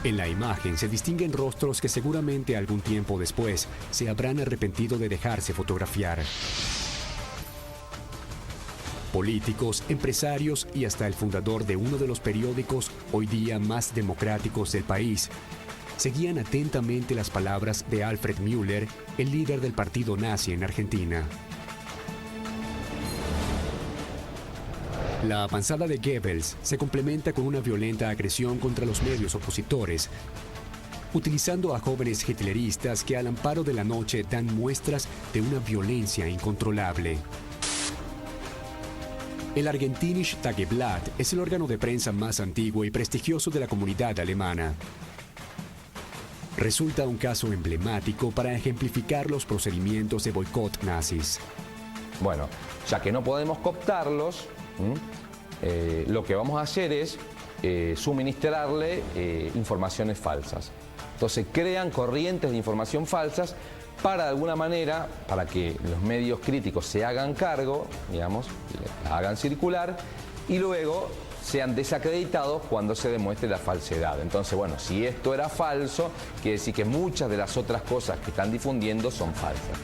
En la imagen se distinguen rostros que seguramente algún tiempo después se habrán arrepentido de dejarse fotografiar. Políticos, empresarios y hasta el fundador de uno de los periódicos hoy día más democráticos del país seguían atentamente las palabras de Alfred Müller, el líder del partido nazi en Argentina. La avanzada de Goebbels se complementa con una violenta agresión contra los medios opositores, utilizando a jóvenes hitleristas que al amparo de la noche dan muestras de una violencia incontrolable. El Argentinische Tageblatt es el órgano de prensa más antiguo y prestigioso de la comunidad alemana. Resulta un caso emblemático para ejemplificar los procedimientos de boicot nazis. Bueno, ya que no podemos cooptarlos, lo que vamos a hacer es suministrarle informaciones falsas. Entonces crean corrientes de información falsas para de alguna manera, para que los medios críticos se hagan cargo, digamos, la hagan circular y luego sean desacreditados cuando se demuestre la falsedad. Entonces, bueno, si esto era falso, quiere decir que muchas de las otras cosas que están difundiendo son falsas.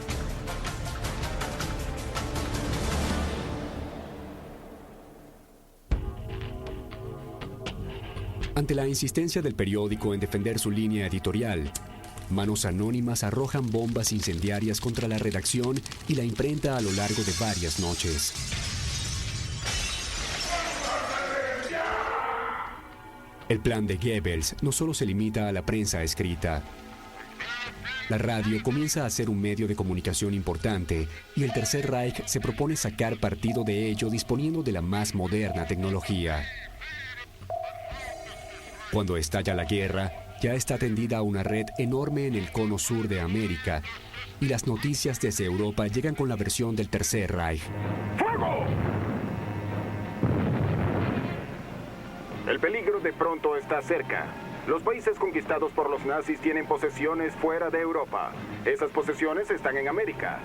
Ante la insistencia del periódico en defender su línea editorial, manos anónimas arrojan bombas incendiarias contra la redacción y la imprenta a lo largo de varias noches. El plan de Goebbels no solo se limita a la prensa escrita. La radio comienza a ser un medio de comunicación importante y el Tercer Reich se propone sacar partido de ello disponiendo de la más moderna tecnología. Cuando estalla la guerra, ya está tendida una red enorme en el cono sur de América y las noticias desde Europa llegan con la versión del Tercer Reich. ¡Fuego! El peligro de pronto está cerca. Los países conquistados por los nazis tienen posesiones fuera de Europa. Esas posesiones están en América.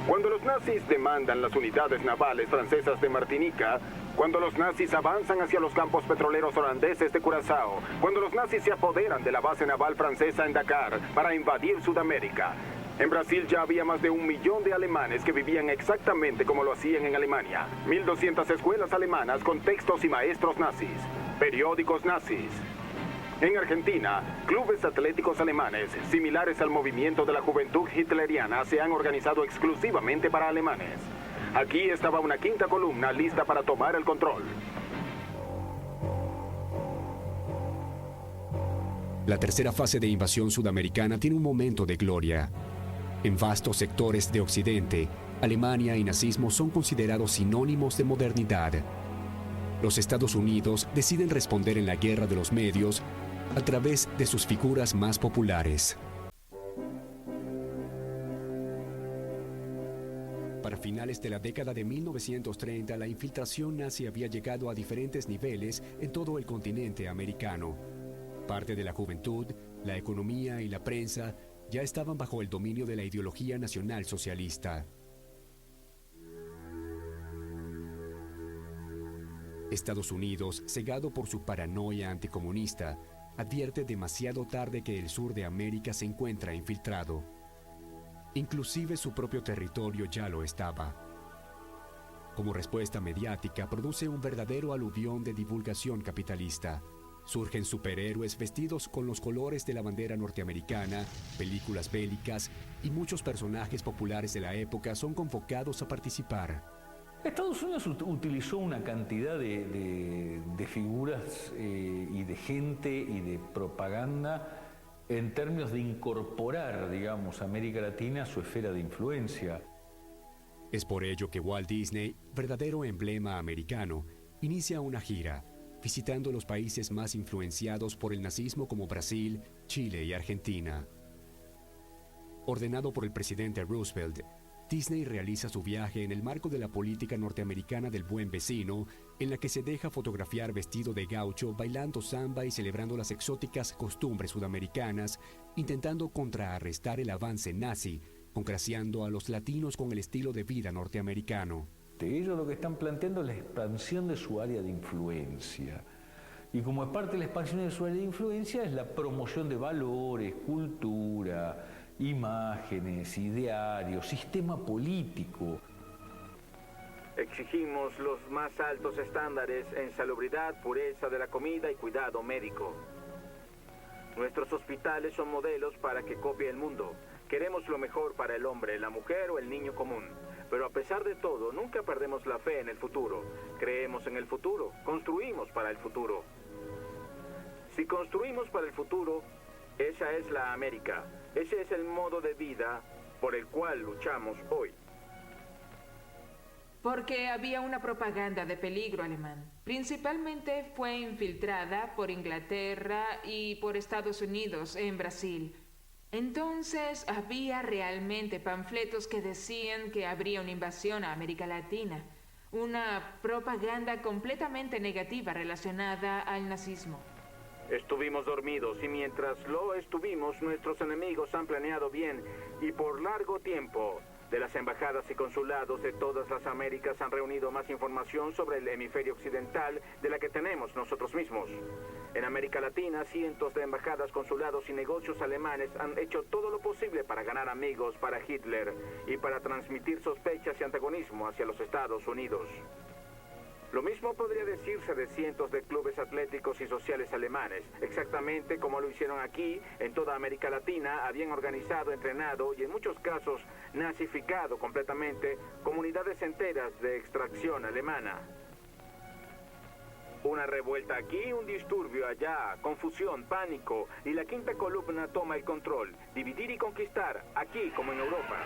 Cuando los nazis demandan las unidades navales francesas de Martinica, cuando los nazis avanzan hacia los campos petroleros holandeses de Curazao, cuando los nazis se apoderan de la base naval francesa en Dakar para invadir Sudamérica, en Brasil ya había más de 1 millón de alemanes que vivían exactamente como lo hacían en Alemania. 1.200 escuelas alemanas con textos y maestros nazis, periódicos nazis. En Argentina, clubes atléticos alemanes, similares al movimiento de la juventud hitleriana, se han organizado exclusivamente para alemanes. Aquí estaba una quinta columna lista para tomar el control. La tercera fase de invasión sudamericana tiene un momento de gloria. En vastos sectores de Occidente, Alemania y nazismo son considerados sinónimos de modernidad. Los Estados Unidos deciden responder en la guerra de los medios a través de sus figuras más populares. Para finales de la década de 1930, la infiltración nazi había llegado a diferentes niveles en todo el continente americano. Parte de la juventud, la economía y la prensa ya estaban bajo el dominio de la ideología nacionalsocialista. Estados Unidos, cegado por su paranoia anticomunista, advierte demasiado tarde que el sur de América se encuentra infiltrado. Inclusive su propio territorio ya lo estaba. Como respuesta mediática, produce un verdadero aluvión de divulgación capitalista. Surgen superhéroes vestidos con los colores de la bandera norteamericana, películas bélicas y muchos personajes populares de la época son convocados a participar. Estados Unidos utilizó una cantidad de figuras y de gente y de propaganda en términos de incorporar, digamos, a América Latina a su esfera de influencia. Es por ello que Walt Disney, verdadero emblema americano, inicia una gira, visitando los países más influenciados por el nazismo como Brasil, Chile y Argentina. Ordenado por el presidente Roosevelt, Disney realiza su viaje en el marco de la política norteamericana del buen vecino, en la que se deja fotografiar vestido de gaucho, bailando samba y celebrando las exóticas costumbres sudamericanas, intentando contrarrestar el avance nazi, congraciando a los latinos con el estilo de vida norteamericano. Ellos lo que están planteando es la expansión de su área de influencia. Y como es parte de la expansión de su área de influencia, es la promoción de valores, cultura, imágenes, idearios, sistema político. Exigimos los más altos estándares en salubridad, pureza de la comida y cuidado médico. Nuestros hospitales son modelos para que copie el mundo. Queremos lo mejor para el hombre, la mujer o el niño común. Pero a pesar de todo, nunca perdemos la fe en el futuro. Creemos en el futuro, construimos para el futuro. Si construimos para el futuro, esa es la América. Ese es el modo de vida por el cual luchamos hoy. Porque había una propaganda de peligro alemán. Principalmente fue infiltrada por Inglaterra y por Estados Unidos en Brasil. Entonces había realmente panfletos que decían que habría una invasión a América Latina. Una propaganda completamente negativa relacionada al nazismo. Estuvimos dormidos y mientras lo estuvimos, nuestros enemigos han planeado bien y por largo tiempo. De las embajadas y consulados de todas las Américas han reunido más información sobre el hemisferio occidental de la que tenemos nosotros mismos. En América Latina, cientos de embajadas, consulados y negocios alemanes han hecho todo lo posible para ganar amigos para Hitler y para transmitir sospechas y antagonismo hacia los Estados Unidos. Lo mismo podría decirse de cientos de clubes atléticos y sociales alemanes, exactamente como lo hicieron aquí, en toda América Latina, habían organizado, entrenado y en muchos casos nazificado completamente comunidades enteras de extracción alemana. Una revuelta aquí, un disturbio allá, confusión, pánico, y la quinta columna toma el control, dividir y conquistar, aquí como en Europa.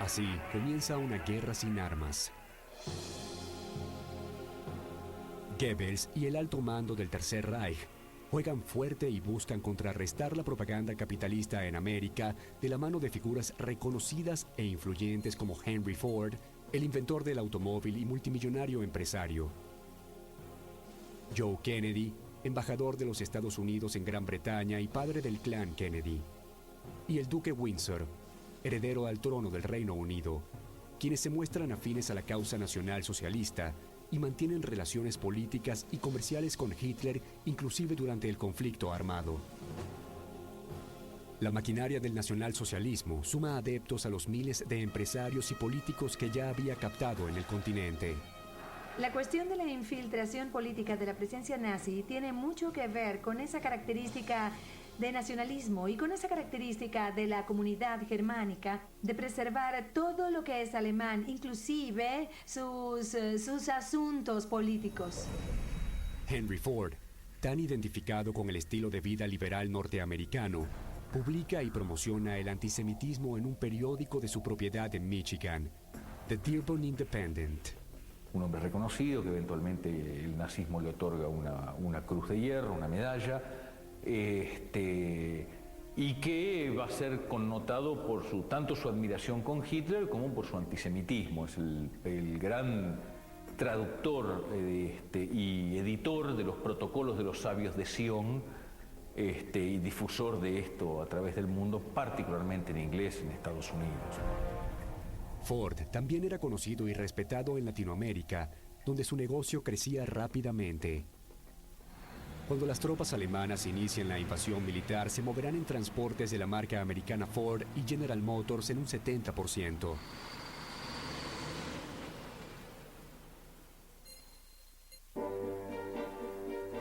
Así comienza una guerra sin armas. Goebbels y el alto mando del Tercer Reich juegan fuerte y buscan contrarrestar la propaganda capitalista en América de la mano de figuras reconocidas e influyentes como Henry Ford, el inventor del automóvil y multimillonario empresario. Joe Kennedy, embajador de los Estados Unidos en Gran Bretaña y padre del clan Kennedy. Y el duque Windsor, heredero al trono del Reino Unido, quienes se muestran afines a la causa nacional socialista y mantienen relaciones políticas y comerciales con Hitler, inclusive durante el conflicto armado. La maquinaria del nacionalsocialismo suma adeptos a los miles de empresarios y políticos que ya había captado en el continente. La cuestión de la infiltración política de la presencia nazi tiene mucho que ver con esa característica de nacionalismo y con esa característica de la comunidad germánica de preservar todo lo que es alemán, inclusive sus asuntos políticos. Henry Ford, tan identificado con el estilo de vida liberal norteamericano, publica y promociona el antisemitismo en un periódico de su propiedad en Michigan, The Dearborn Independent. Un hombre reconocido que eventualmente el nazismo le otorga una cruz de hierro, una medalla, y que va a ser connotado por tanto su admiración con Hitler como por su antisemitismo. Es el gran traductor y editor de los protocolos de los sabios de Sion, y difusor de esto a través del mundo, particularmente en inglés en Estados Unidos. Ford también era conocido y respetado en Latinoamérica, donde su negocio crecía rápidamente. Cuando las tropas alemanas inician la invasión militar, se moverán en transportes de la marca americana Ford y General Motors en un 70%.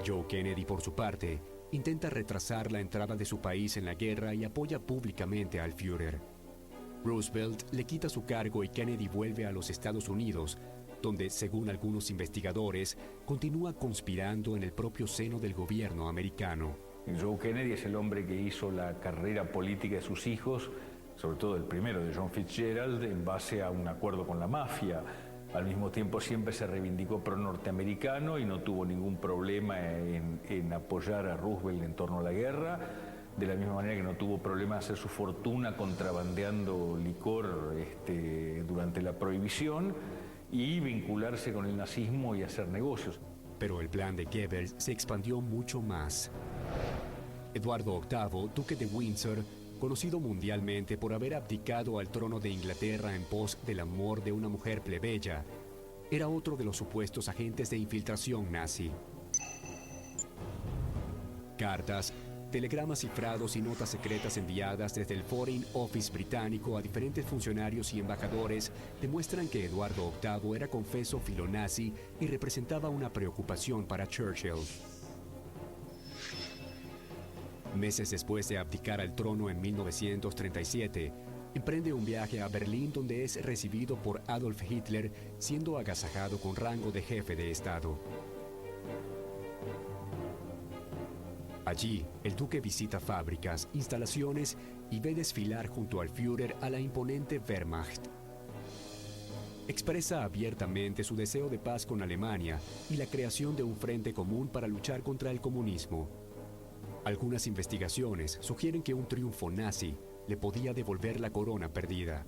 Joe Kennedy, por su parte, intenta retrasar la entrada de su país en la guerra y apoya públicamente al Führer. Roosevelt le quita su cargo y Kennedy vuelve a los Estados Unidos, donde, según algunos investigadores, continúa conspirando en el propio seno del gobierno americano. Joe Kennedy es el hombre que hizo la carrera política de sus hijos, sobre todo el primero de John Fitzgerald, en base a un acuerdo con la mafia. Al mismo tiempo siempre se reivindicó pro-norteamericano y no tuvo ningún problema en apoyar a Roosevelt en torno a la guerra, de la misma manera que no tuvo problema de hacer su fortuna contrabandeando licor durante la prohibición y vincularse con el nazismo y hacer negocios. Pero el plan de Goebbels se expandió mucho más. Eduardo VIII, duque de Windsor, conocido mundialmente por haber abdicado al trono de Inglaterra en pos del amor de una mujer plebeya, era otro de los supuestos agentes de infiltración nazi. Cartas, telegramas cifrados y notas secretas enviadas desde el Foreign Office británico a diferentes funcionarios y embajadores demuestran que Eduardo VIII era confeso filonazi y representaba una preocupación para Churchill. Meses después de abdicar al trono en 1937, emprende un viaje a Berlín donde es recibido por Adolf Hitler, siendo agasajado con rango de jefe de Estado. Allí, el duque visita fábricas, instalaciones y ve desfilar junto al Führer a la imponente Wehrmacht. Expresa abiertamente su deseo de paz con Alemania y la creación de un frente común para luchar contra el comunismo. Algunas investigaciones sugieren que un triunfo nazi le podía devolver la corona perdida.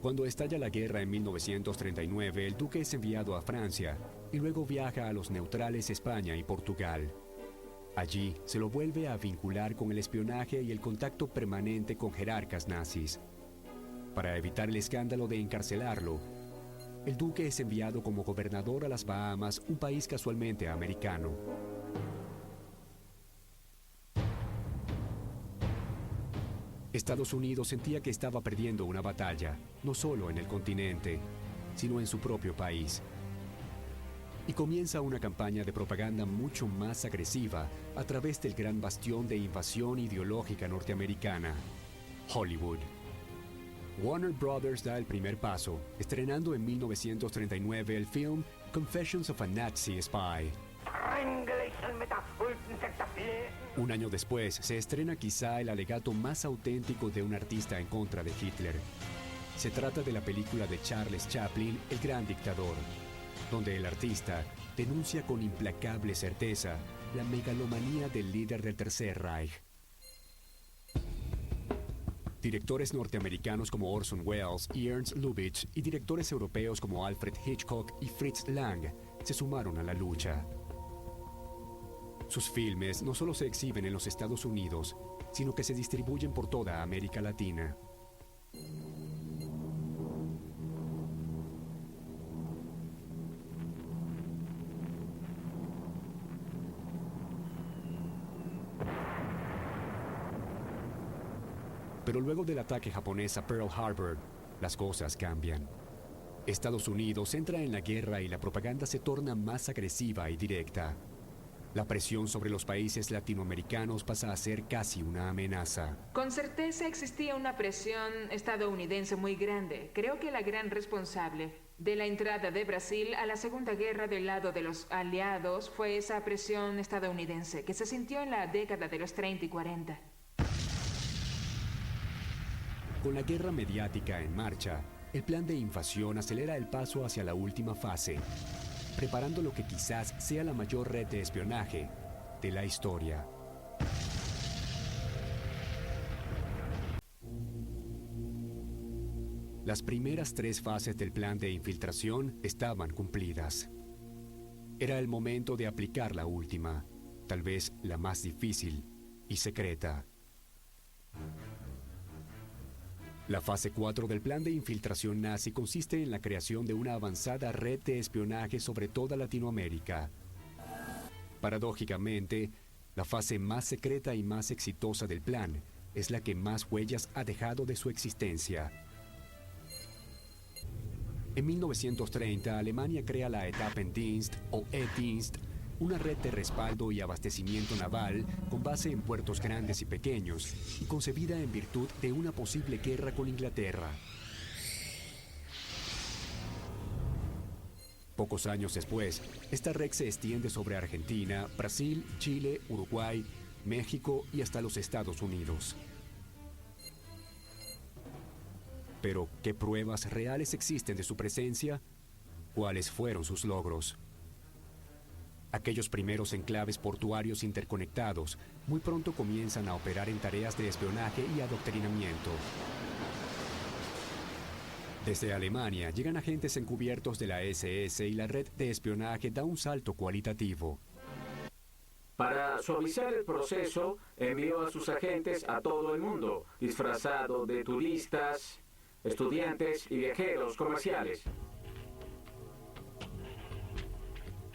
Cuando estalla la guerra en 1939, el duque es enviado a Francia y luego viaja a los neutrales España y Portugal. Allí se lo vuelve a vincular con el espionaje y el contacto permanente con jerarcas nazis. Para evitar el escándalo de encarcelarlo, el duque es enviado como gobernador a las Bahamas, un país casualmente americano. Estados Unidos sentía que estaba perdiendo una batalla, no solo en el continente, sino en su propio país. Y comienza una campaña de propaganda mucho más agresiva a través del gran bastión de invasión ideológica norteamericana, Hollywood. Warner Brothers da el primer paso, estrenando en 1939 el film Confessions of a Nazi Spy. Un año después, se estrena quizá el alegato más auténtico de un artista en contra de Hitler. Se trata de la película de Charles Chaplin, El Gran Dictador, donde el artista denuncia con implacable certeza la megalomanía del líder del Tercer Reich. Directores norteamericanos como Orson Welles y Ernst Lubitsch y directores europeos como Alfred Hitchcock y Fritz Lang se sumaron a la lucha. Sus filmes no solo se exhiben en los Estados Unidos, sino que se distribuyen por toda América Latina. Pero luego del ataque japonés a Pearl Harbor, las cosas cambian. Estados Unidos entra en la guerra y la propaganda se torna más agresiva y directa. La presión sobre los países latinoamericanos pasa a ser casi una amenaza. Con certeza existía una presión estadounidense muy grande. Creo que la gran responsable de la entrada de Brasil a la Segunda Guerra del lado de los aliados fue esa presión estadounidense que se sintió en la década de los 30 y 40. Con la guerra mediática en marcha, el plan de invasión acelera el paso hacia la última fase, preparando lo que quizás sea la mayor red de espionaje de la historia. Las primeras 3 fases del plan de infiltración estaban cumplidas. Era el momento de aplicar la última, tal vez la más difícil y secreta. La fase 4 del plan de infiltración nazi consiste en la creación de una avanzada red de espionaje sobre toda Latinoamérica. Paradójicamente, la fase más secreta y más exitosa del plan es la que más huellas ha dejado de su existencia. En 1930, Alemania crea la Etappendienst o E-Dienst, una red de respaldo y abastecimiento naval con base en puertos grandes y pequeños y concebida en virtud de una posible guerra con Inglaterra. Pocos años después, esta red se extiende sobre Argentina, Brasil, Chile, Uruguay, México y hasta los Estados Unidos. Pero, ¿qué pruebas reales existen de su presencia? ¿Cuáles fueron sus logros? Aquellos primeros enclaves portuarios interconectados muy pronto comienzan a operar en tareas de espionaje y adoctrinamiento. Desde Alemania llegan agentes encubiertos de la SS y la red de espionaje da un salto cualitativo. Para suavizar el proceso, envió a sus agentes a todo el mundo, disfrazado de turistas, estudiantes y viajeros comerciales.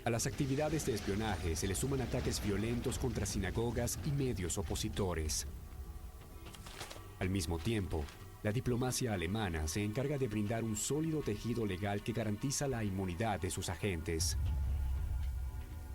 A las actividades de espionaje se le suman ataques violentos contra sinagogas y medios opositores. Al mismo tiempo, la diplomacia alemana se encarga de brindar un sólido tejido legal que garantiza la inmunidad de sus agentes.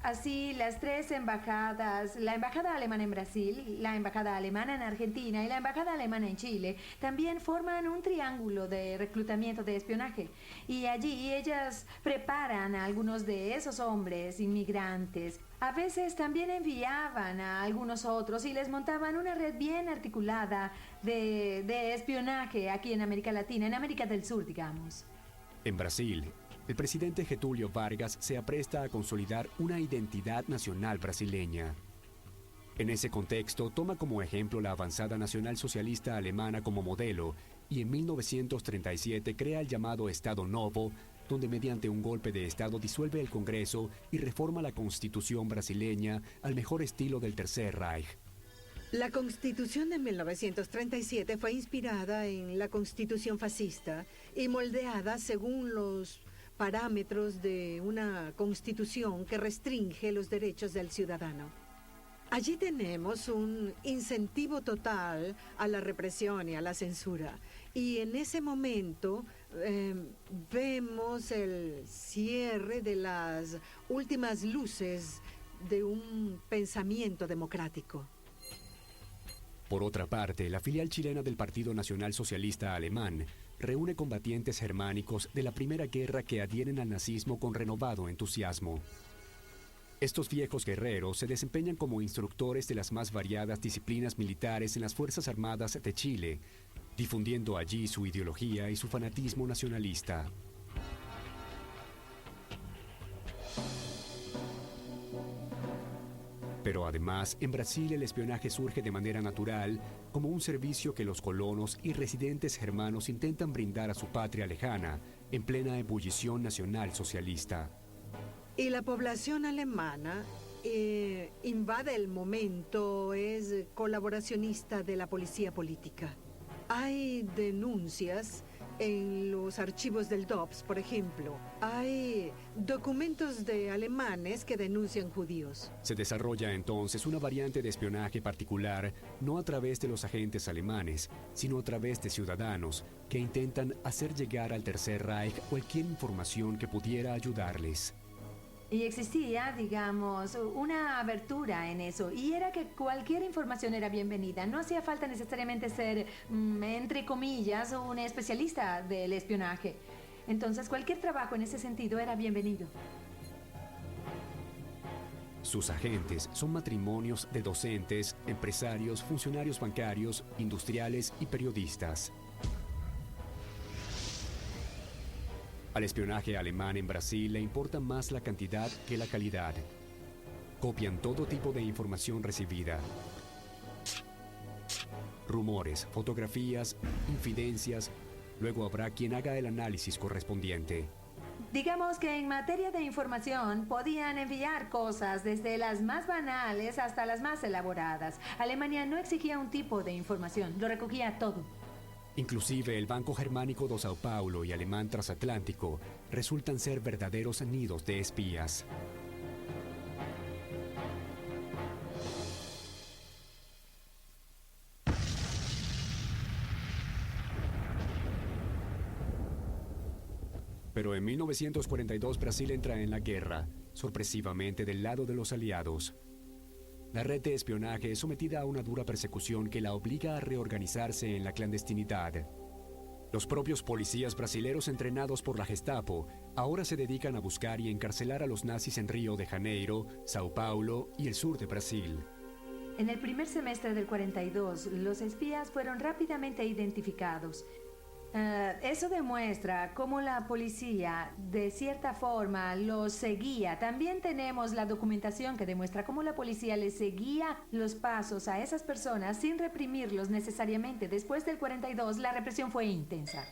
Así, las tres embajadas, la embajada alemana en Brasil, la embajada alemana en Argentina y la embajada alemana en Chile, también forman un triángulo de reclutamiento de espionaje. Y allí ellas preparan a algunos de esos hombres inmigrantes. A veces también enviaban a algunos otros y les montaban una red bien articulada de espionaje aquí en América Latina, en América del Sur, digamos. En Brasil, el presidente Getúlio Vargas se apresta a consolidar una identidad nacional brasileña. En ese contexto, toma como ejemplo la avanzada nacionalsocialista alemana como modelo y en 1937 crea el llamado Estado Novo, donde mediante un golpe de Estado disuelve el Congreso y reforma la Constitución brasileña al mejor estilo del Tercer Reich. La Constitución de 1937 fue inspirada en la Constitución fascista y moldeada según los parámetros de una constitución que restringe los derechos del ciudadano. Allí tenemos un incentivo total a la represión y a la censura. Y en ese momento vemos el cierre de las últimas luces de un pensamiento democrático. Por otra parte, la filial chilena del Partido Nacional Socialista Alemán reúne combatientes germánicos de la Primera Guerra que adhieren al nazismo con renovado entusiasmo. Estos viejos guerreros se desempeñan como instructores de las más variadas disciplinas militares en las Fuerzas Armadas de Chile, difundiendo allí su ideología y su fanatismo nacionalista. Pero además, en Brasil el espionaje surge de manera natural como un servicio que los colonos y residentes germanos intentan brindar a su patria lejana en plena ebullición nacional socialista. Y la población alemana invade el momento, es colaboracionista de la policía política. Hay denuncias en los archivos del DOPS, por ejemplo. Hay documentos de alemanes que denuncian judíos. Se desarrolla entonces una variante de espionaje particular, no a través de los agentes alemanes, sino a través de ciudadanos que intentan hacer llegar al Tercer Reich cualquier información que pudiera ayudarles. Y existía, digamos, una abertura en eso, y era que cualquier información era bienvenida. No hacía falta necesariamente ser, entre comillas, un especialista del espionaje. Entonces, cualquier trabajo en ese sentido era bienvenido. Sus agentes son matrimonios de docentes, empresarios, funcionarios bancarios, industriales y periodistas. Al espionaje alemán en Brasil le importa más la cantidad que la calidad. Copian todo tipo de información recibida. Rumores, fotografías, infidencias. Luego habrá quien haga el análisis correspondiente. Digamos que en materia de información podían enviar cosas desde las más banales hasta las más elaboradas. Alemania no exigía un tipo de información, lo recogía todo. Inclusive el Banco Germánico do Sao Paulo y Alemán Transatlántico resultan ser verdaderos nidos de espías. Pero en 1942 Brasil entra en la guerra, sorpresivamente del lado de los aliados. La red de espionaje es sometida a una dura persecución que la obliga a reorganizarse en la clandestinidad. Los propios policías brasileros entrenados por la Gestapo ahora se dedican a buscar y encarcelar a los nazis en Río de Janeiro, Sao Paulo y el sur de Brasil. En el primer semestre del 42, los espías fueron rápidamente identificados. Eso demuestra cómo la policía, de cierta forma, los seguía. También tenemos la documentación que demuestra cómo la policía les seguía los pasos a esas personas sin reprimirlos necesariamente. Después del 42, la represión fue intensa.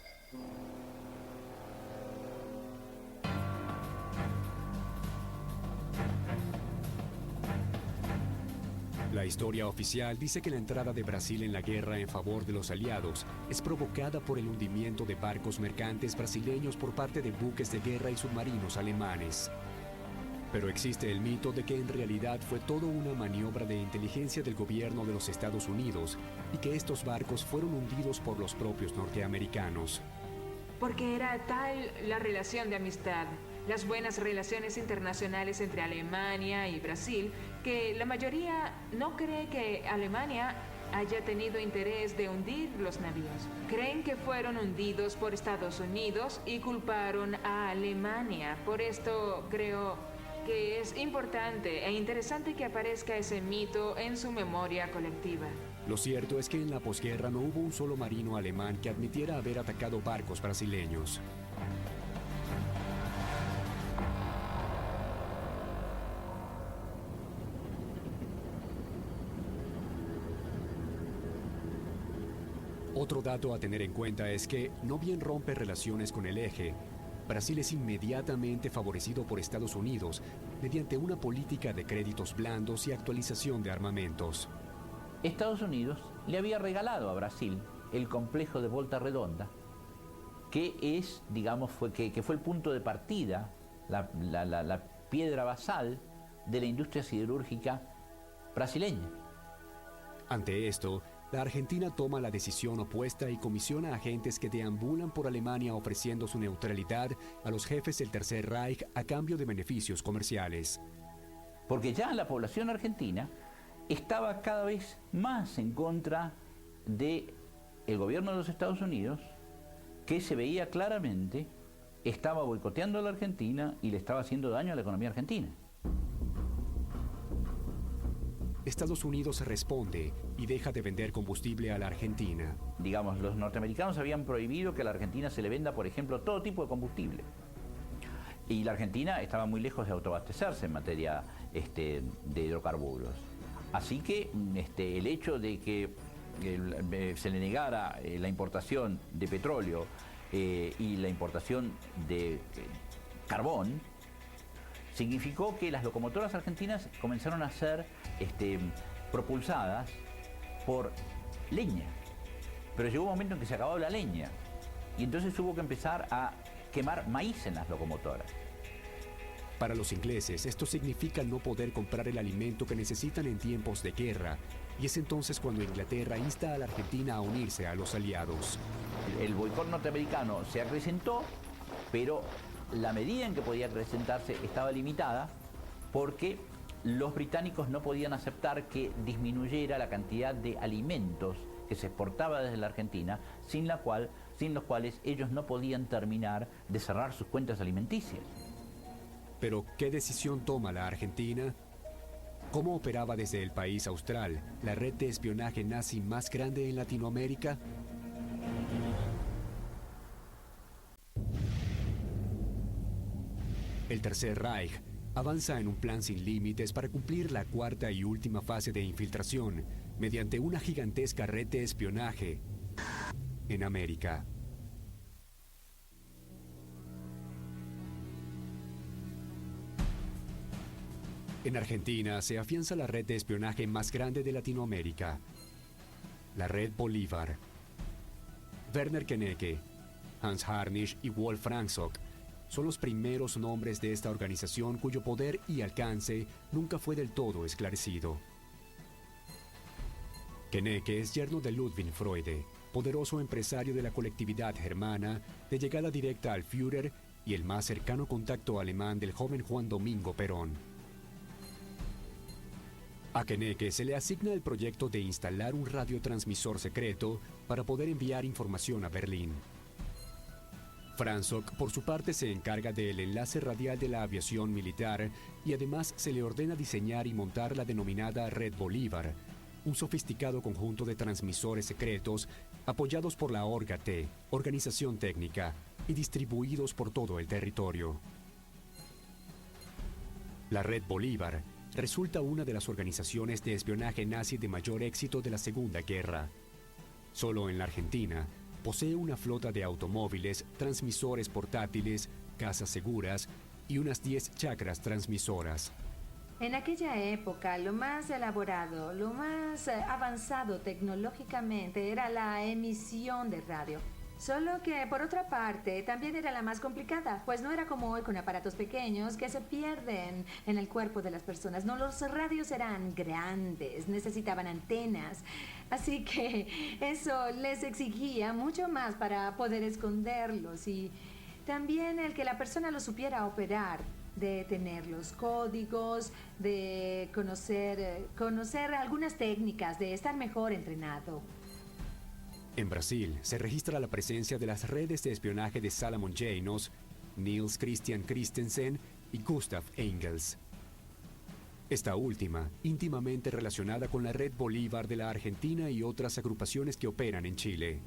La historia oficial dice que la entrada de Brasil en la guerra en favor de los aliados es provocada por el hundimiento de barcos mercantes brasileños por parte de buques de guerra y submarinos alemanes. Pero existe el mito de que en realidad fue todo una maniobra de inteligencia del gobierno de los Estados Unidos y que estos barcos fueron hundidos por los propios norteamericanos. Porque era tal la relación de amistad, las buenas relaciones internacionales entre Alemania y Brasil, que la mayoría no cree que Alemania haya tenido interés de hundir los navíos. Creen que fueron hundidos por Estados Unidos y culparon a Alemania. Por esto creo que es importante e interesante que aparezca ese mito en su memoria colectiva. Lo cierto es que en la posguerra no hubo un solo marino alemán que admitiera haber atacado barcos brasileños. Otro dato a tener en cuenta es que, no bien rompe relaciones con el eje, Brasil es inmediatamente favorecido por Estados Unidos mediante una política de créditos blandos y actualización de armamentos. Estados Unidos le había regalado a Brasil el complejo de Volta Redonda, que es, digamos, fue el punto de partida, la piedra basal de la industria siderúrgica brasileña. Ante esto, la Argentina toma la decisión opuesta y comisiona agentes que deambulan por Alemania ofreciendo su neutralidad a los jefes del Tercer Reich a cambio de beneficios comerciales. Porque ya la población argentina estaba cada vez más en contra del gobierno de los Estados Unidos, que se veía claramente estaba boicoteando a la Argentina y le estaba haciendo daño a la economía argentina. Estados Unidos responde y deja de vender combustible a la Argentina. Digamos, los norteamericanos habían prohibido que a la Argentina se le venda, por ejemplo, todo tipo de combustible. Y la Argentina estaba muy lejos de autoabastecerse en materia de hidrocarburos. Así que el hecho de que se le negara la importación de petróleo y la importación de carbón significó que las locomotoras argentinas comenzaron a ser propulsadas por leña. Pero llegó un momento en que se acabó la leña y entonces hubo que empezar a quemar maíz en las locomotoras. Para los ingleses, esto significa no poder comprar el alimento que necesitan en tiempos de guerra, y es entonces cuando Inglaterra insta a la Argentina a unirse a los aliados. El boicot norteamericano se acrecentó, pero la medida en que podía acrecentarse estaba limitada porque los británicos no podían aceptar que disminuyera la cantidad de alimentos que se exportaba desde la Argentina, sin los cuales ellos no podían terminar de cerrar sus cuentas alimenticias. Pero, ¿qué decisión toma la Argentina? ¿Cómo operaba desde el país austral la red de espionaje nazi más grande en Latinoamérica? El Tercer Reich avanza en un plan sin límites para cumplir la cuarta y última fase de infiltración mediante una gigantesca red de espionaje en América. En Argentina se afianza la red de espionaje más grande de Latinoamérica, la Red Bolívar. Werner Kennecke, Hans Harnisch y Wolf Ransock son los primeros nombres de esta organización cuyo poder y alcance nunca fue del todo esclarecido. Kennecke es yerno de Ludwig Freude, poderoso empresario de la colectividad germana, de llegada directa al Führer y el más cercano contacto alemán del joven Juan Domingo Perón. A Kennecke se le asigna el proyecto de instalar un radiotransmisor secreto para poder enviar información a Berlín. Franzock, por su parte, se encarga del enlace radial de la aviación militar y además se le ordena diseñar y montar la denominada Red Bolívar, un sofisticado conjunto de transmisores secretos apoyados por la ORGA-T, organización técnica, y distribuidos por todo el territorio. La Red Bolívar resulta una de las organizaciones de espionaje nazi de mayor éxito de la Segunda Guerra. Solo en la Argentina, posee una flota de automóviles, transmisores portátiles, casas seguras y unas 10 chacras transmisoras. En aquella época, lo más elaborado, lo más avanzado tecnológicamente era la emisión de radio. Solo que, por otra parte, también era la más complicada, pues no era como hoy con aparatos pequeños que se pierden en el cuerpo de las personas. No, los radios eran grandes, necesitaban antenas, así que eso les exigía mucho más para poder esconderlos y también el que la persona lo supiera operar, de tener los códigos, de conocer algunas técnicas, de estar mejor entrenado. En Brasil se registra la presencia de las redes de espionaje de Salomon Janos, Niels Christian Christensen y Gustav Engels. Esta última, íntimamente relacionada con la Red Bolívar de la Argentina y otras agrupaciones que operan en Chile.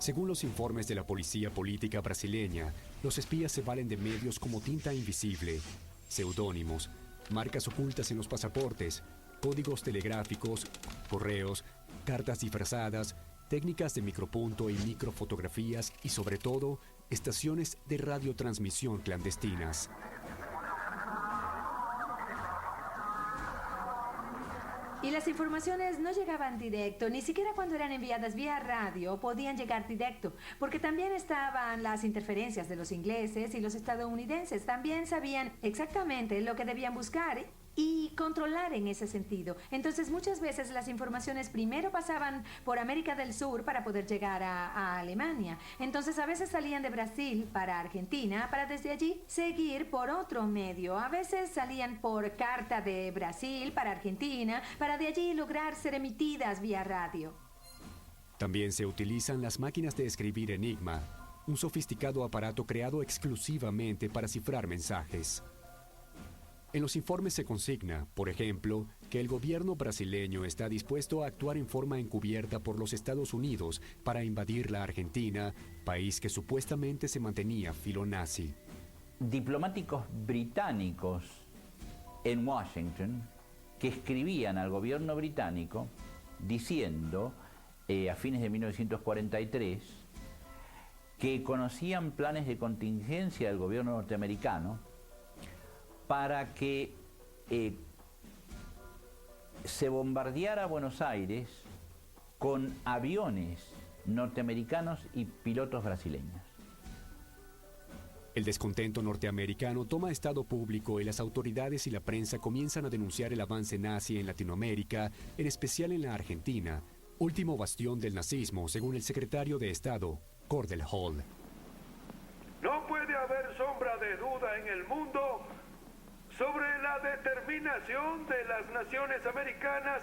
Según los informes de la policía política brasileña, los espías se valen de medios como tinta invisible, seudónimos, marcas ocultas en los pasaportes, códigos telegráficos, correos, cartas disfrazadas, técnicas de micropunto y microfotografías y, sobre todo, estaciones de radiotransmisión clandestinas. Y las informaciones no llegaban directo, ni siquiera cuando eran enviadas vía radio podían llegar directo, porque también estaban las interferencias de los ingleses y los estadounidenses. También sabían exactamente lo que debían buscar y controlar en ese sentido. Entonces muchas veces las informaciones primero pasaban por América del Sur para poder llegar a Alemania. Entonces a veces salían de Brasil para Argentina para desde allí seguir por otro medio. A veces salían por carta de Brasil para Argentina para de allí lograr ser emitidas vía radio. También se utilizan las máquinas de escribir Enigma, un sofisticado aparato creado exclusivamente para cifrar mensajes. En los informes se consigna, por ejemplo, que el gobierno brasileño está dispuesto a actuar en forma encubierta por los Estados Unidos para invadir la Argentina, país que supuestamente se mantenía filonazi. Diplomáticos británicos en Washington que escribían al gobierno británico diciendo, a fines de 1943, que conocían planes de contingencia del gobierno norteamericano para que se bombardeara Buenos Aires con aviones norteamericanos y pilotos brasileños. El descontento norteamericano toma estado público y las autoridades y la prensa comienzan a denunciar el avance nazi en Latinoamérica, en especial en la Argentina, último bastión del nazismo, según el secretario de Estado, Cordell Hull. No puede haber sombra de duda en el mundo sobre la determinación de las naciones americanas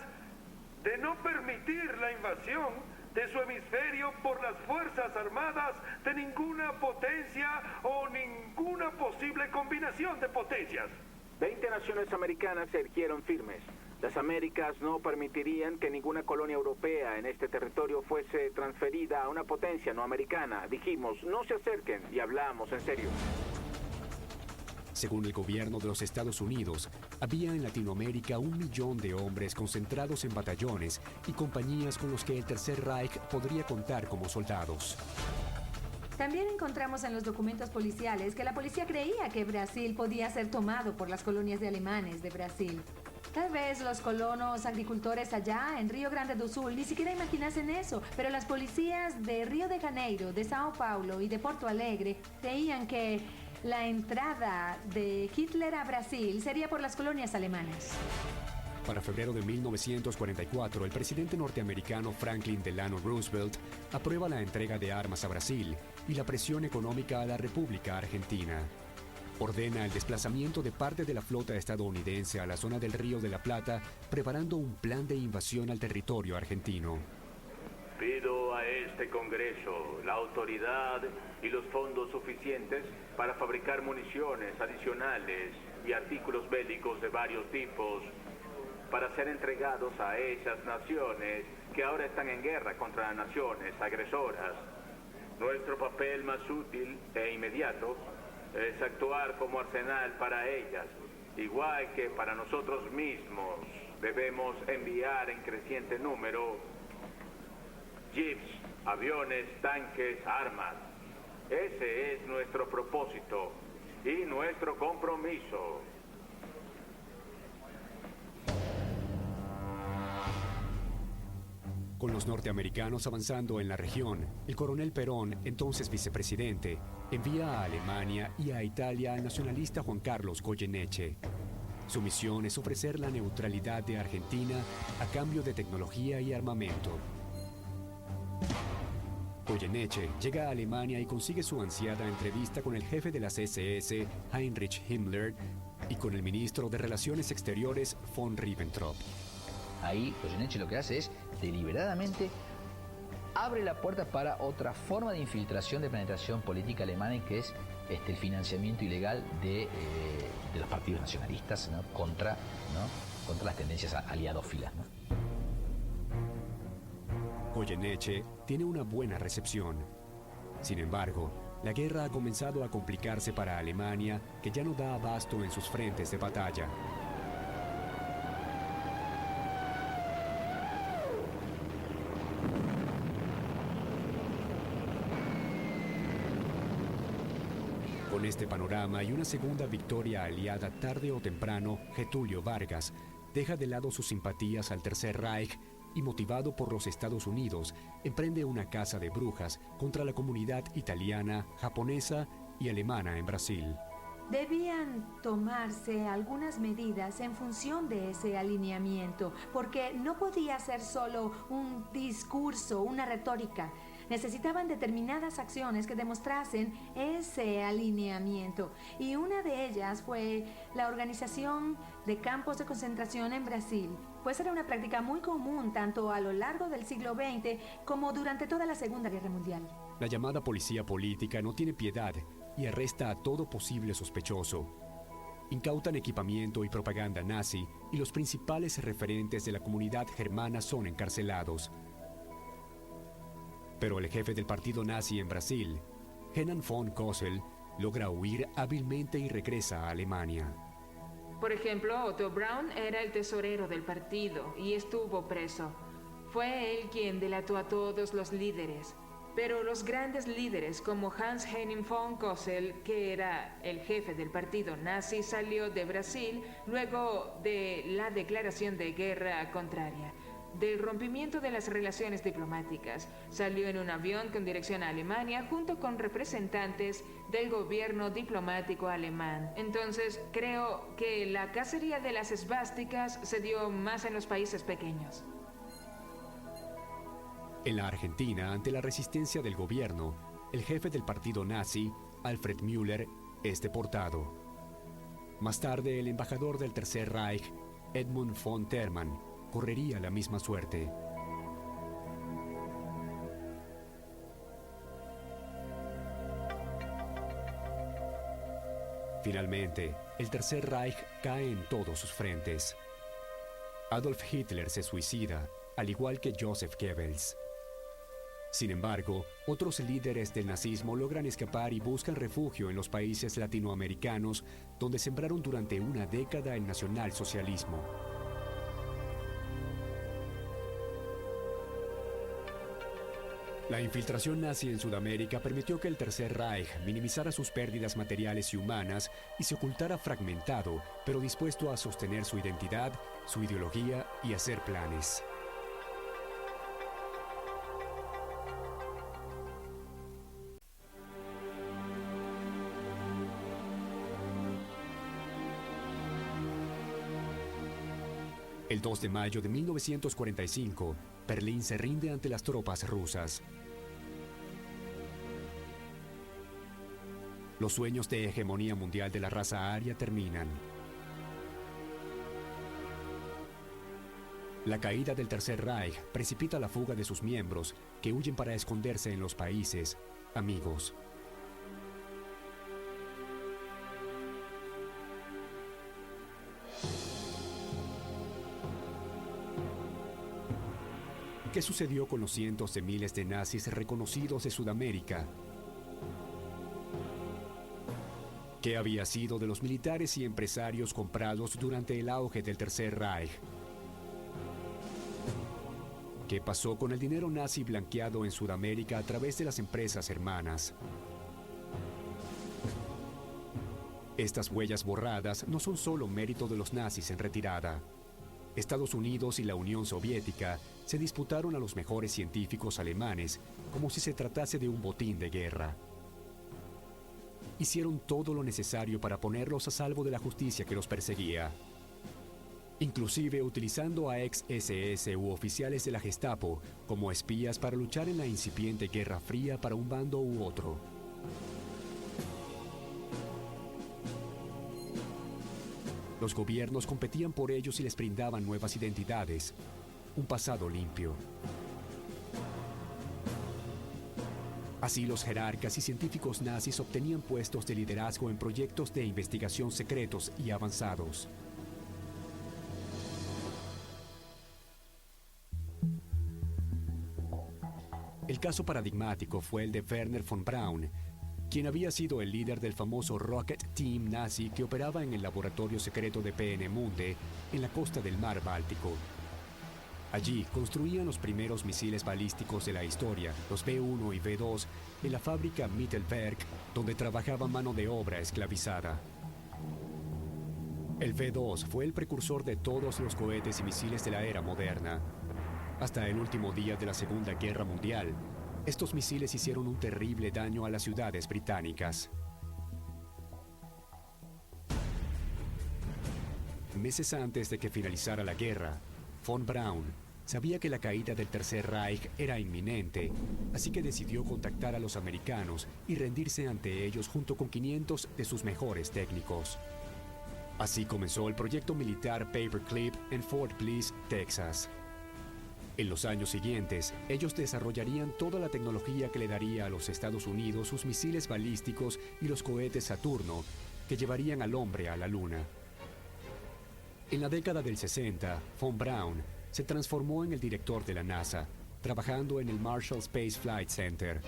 de no permitir la invasión de su hemisferio por las Fuerzas Armadas de ninguna potencia o ninguna posible combinación de potencias. 20 naciones americanas se erigieron firmes. Las Américas no permitirían que ninguna colonia europea en este territorio fuese transferida a una potencia no americana. Dijimos, no se acerquen, y hablamos en serio. Según el gobierno de los Estados Unidos, había en Latinoamérica 1 millón de hombres concentrados en batallones y compañías con los que el Tercer Reich podría contar como soldados. También encontramos en los documentos policiales que la policía creía que Brasil podía ser tomado por las colonias de alemanes de Brasil. Tal vez los colonos agricultores allá en Río Grande do Sul ni siquiera imaginasen eso, pero las policías de Río de Janeiro, de Sao Paulo y de Porto Alegre creían que la entrada de Hitler a Brasil sería por las colonias alemanas. Para febrero de 1944, el presidente norteamericano Franklin Delano Roosevelt aprueba la entrega de armas a Brasil y la presión económica a la República Argentina. Ordena el desplazamiento de parte de la flota estadounidense a la zona del Río de la Plata, preparando un plan de invasión al territorio argentino. Pido a este Congreso la autoridad y los fondos suficientes para fabricar municiones adicionales y artículos bélicos de varios tipos para ser entregados a esas naciones que ahora están en guerra contra naciones agresoras. Nuestro papel más útil e inmediato es actuar como arsenal para ellas, igual que para nosotros mismos. Debemos enviar en creciente número jeeps, aviones, tanques, armas. Ese es nuestro propósito y nuestro compromiso. Con los norteamericanos avanzando en la región, el coronel Perón, entonces vicepresidente, envía a Alemania y a Italia al nacionalista Juan Carlos Goyeneche. Su misión es ofrecer la neutralidad de Argentina a cambio de tecnología y armamento. Goyeneche llega a Alemania y consigue su ansiada entrevista con el jefe de las SS, Heinrich Himmler, y con el ministro de Relaciones Exteriores, von Ribbentrop. Ahí Goyeneche lo que hace es, deliberadamente, abre la puerta para otra forma de infiltración, de penetración política alemana, que es el financiamiento ilegal de los partidos nacionalistas, ¿no? contra las tendencias aliadófilas, ¿no? Goyeneche tiene una buena recepción. Sin embargo, la guerra ha comenzado a complicarse para Alemania, que ya no da abasto en sus frentes de batalla. Con este panorama y una segunda victoria aliada tarde o temprano, Getúlio Vargas deja de lado sus simpatías al Tercer Reich y, motivado por los Estados Unidos, emprende una caza de brujas contra la comunidad italiana, japonesa y alemana en Brasil. Debían tomarse algunas medidas en función de ese alineamiento, porque no podía ser solo un discurso, una retórica. Necesitaban determinadas acciones que demostrasen ese alineamiento, y una de ellas fue la organización de campos de concentración en Brasil, pues era una práctica muy común tanto a lo largo del siglo XX como durante toda la Segunda Guerra Mundial. La llamada policía política no tiene piedad y arresta a todo posible sospechoso. Incautan equipamiento y propaganda nazi, y los principales referentes de la comunidad germana son encarcelados. Pero el jefe del partido nazi en Brasil, Hermann von Kossel, logra huir hábilmente y regresa a Alemania. Por ejemplo, Otto Braun era el tesorero del partido y estuvo preso. Fue él quien delató a todos los líderes. Pero los grandes líderes como Hans-Henning von Kossel, que era el jefe del partido nazi, salió de Brasil luego de la declaración de guerra contraria. Del rompimiento de las relaciones diplomáticas, salió en un avión con dirección a Alemania junto con representantes del gobierno diplomático alemán. Entonces, creo que la cacería de las esvásticas se dio más en los países pequeños. En la Argentina, ante la resistencia del gobierno, el jefe del partido nazi, Alfred Müller, es deportado. Más tarde, el embajador del Tercer Reich, Edmund von Termann, correría la misma suerte. Finalmente, el Tercer Reich cae en todos sus frentes. Adolf Hitler se suicida, al igual que Joseph Goebbels. Sin embargo, otros líderes del nazismo logran escapar y buscan refugio en los países latinoamericanos, donde sembraron durante una década el nacionalsocialismo. La infiltración nazi en Sudamérica permitió que el Tercer Reich minimizara sus pérdidas materiales y humanas y se ocultara fragmentado, pero dispuesto a sostener su identidad, su ideología y hacer planes. El 2 de mayo de 1945, Berlín se rinde ante las tropas rusas. Los sueños de hegemonía mundial de la raza aria terminan. La caída del Tercer Reich precipita la fuga de sus miembros, que huyen para esconderse en los países amigos. ¿Qué sucedió con los cientos de miles de nazis reconocidos de Sudamérica? ¿Qué había sido de los militares y empresarios comprados durante el auge del Tercer Reich? ¿Qué pasó con el dinero nazi blanqueado en Sudamérica a través de las empresas hermanas? Estas huellas borradas no son solo mérito de los nazis en retirada. Estados Unidos y la Unión Soviética se disputaron a los mejores científicos alemanes como si se tratase de un botín de guerra. Hicieron todo lo necesario para ponerlos a salvo de la justicia que los perseguía, inclusive utilizando a ex-SS u oficiales de la Gestapo como espías para luchar en la incipiente Guerra Fría para un bando u otro. Los gobiernos competían por ellos y les brindaban nuevas identidades, un pasado limpio. Así los jerarcas y científicos nazis obtenían puestos de liderazgo en proyectos de investigación secretos y avanzados. El caso paradigmático fue el de Werner von Braun, quien había sido el líder del famoso Rocket Team nazi que operaba en el laboratorio secreto de Peenemünde en la costa del mar Báltico. Allí construían los primeros misiles balísticos de la historia, los B-1 y B-2, en la fábrica Mittelwerk, donde trabajaba mano de obra esclavizada. El V-2 fue el precursor de todos los cohetes y misiles de la era moderna. Hasta el último día de la Segunda Guerra Mundial, estos misiles hicieron un terrible daño a las ciudades británicas. Meses antes de que finalizara la guerra, von Braun sabía que la caída del Tercer Reich era inminente, así que decidió contactar a los americanos y rendirse ante ellos junto con 500 de sus mejores técnicos. Así comenzó el proyecto militar Paperclip en Fort Bliss, Texas. En los años siguientes, ellos desarrollarían toda la tecnología que le daría a los Estados Unidos sus misiles balísticos y los cohetes Saturno, que llevarían al hombre a la Luna. En la década del 60, von Braun se transformó en el director de la NASA, trabajando en el Marshall Space Flight Center.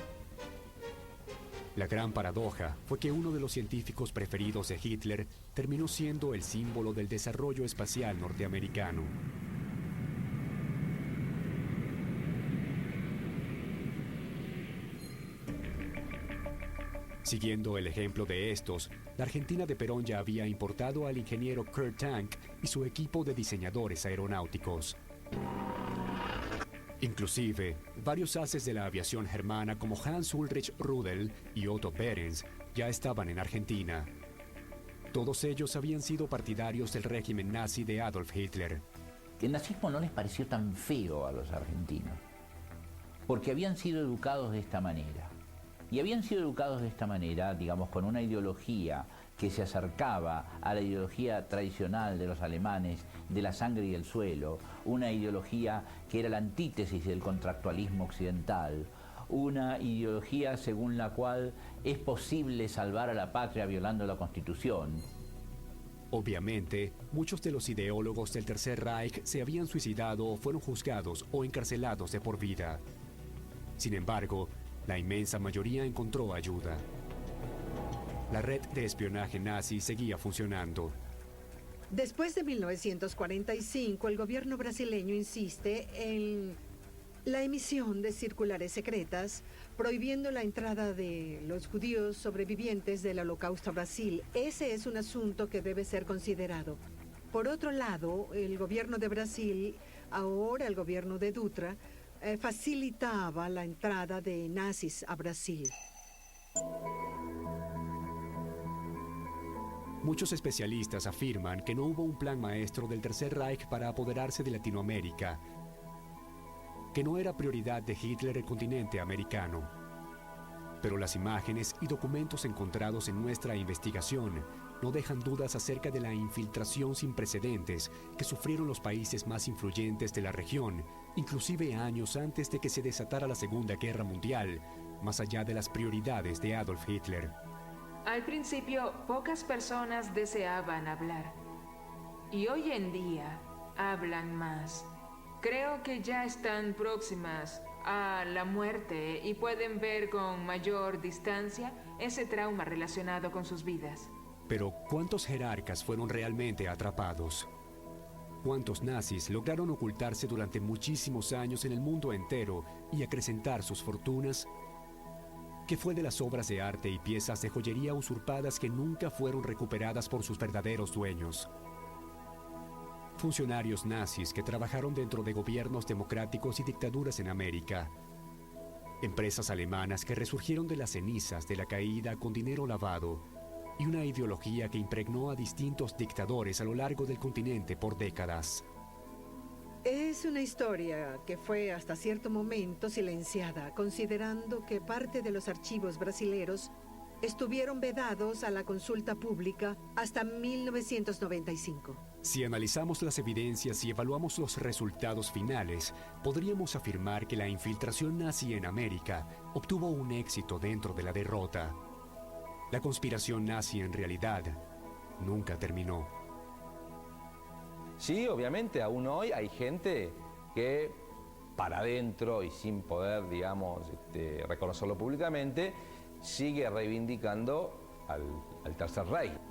La gran paradoja fue que uno de los científicos preferidos de Hitler terminó siendo el símbolo del desarrollo espacial norteamericano. Siguiendo el ejemplo de estos, la Argentina de Perón ya había importado al ingeniero Kurt Tank y su equipo de diseñadores aeronáuticos. Inclusive, varios ases de la aviación germana como Hans Ulrich Rudel y Otto Behrens ya estaban en Argentina. Todos ellos habían sido partidarios del régimen nazi de Adolf Hitler. El nazismo no les pareció tan feo a los argentinos, porque habían sido educados de esta manera. Y habían sido educados de esta manera, digamos, con una ideología que se acercaba a la ideología tradicional de los alemanes, de la sangre y el suelo, una ideología que era la antítesis del contractualismo occidental, una ideología según la cual es posible salvar a la patria violando la Constitución. Obviamente, muchos de los ideólogos del Tercer Reich se habían suicidado o fueron juzgados o encarcelados de por vida. Sin embargo, la inmensa mayoría encontró ayuda. La red de espionaje nazi seguía funcionando. Después de 1945, el gobierno brasileño insiste en la emisión de circulares secretas prohibiendo la entrada de los judíos sobrevivientes del Holocausto a Brasil. Ese es un asunto que debe ser considerado. Por otro lado, el gobierno de Brasil, ahora el gobierno de Dutra, facilitaba la entrada de nazis a Brasil. Muchos especialistas afirman que no hubo un plan maestro del Tercer Reich para apoderarse de Latinoamérica, que no era prioridad de Hitler el continente americano. Pero las imágenes y documentos encontrados en nuestra investigación no dejan dudas acerca de la infiltración sin precedentes que sufrieron los países más influyentes de la región, inclusive años antes de que se desatara la Segunda Guerra Mundial, más allá de las prioridades de Adolf Hitler. Al principio, pocas personas deseaban hablar. Y hoy en día, hablan más. Creo que ya están próximas a la muerte y pueden ver con mayor distancia ese trauma relacionado con sus vidas. Pero, ¿cuántos jerarcas fueron realmente atrapados? ¿Cuántos nazis lograron ocultarse durante muchísimos años en el mundo entero y acrecentar sus fortunas? ¿Qué fue de las obras de arte y piezas de joyería usurpadas que nunca fueron recuperadas por sus verdaderos dueños? Funcionarios nazis que trabajaron dentro de gobiernos democráticos y dictaduras en América. Empresas alemanas que resurgieron de las cenizas de la caída con dinero lavado y una ideología que impregnó a distintos dictadores a lo largo del continente por décadas. Es una historia que fue hasta cierto momento silenciada, considerando que parte de los archivos brasileros estuvieron vedados a la consulta pública hasta 1995. Si analizamos las evidencias y evaluamos los resultados finales, podríamos afirmar que la infiltración nazi en América obtuvo un éxito dentro de la derrota. La conspiración nazi en realidad nunca terminó. Sí, obviamente, aún hoy hay gente que para adentro y sin poder, digamos, reconocerlo públicamente, sigue reivindicando al Tercer Reich.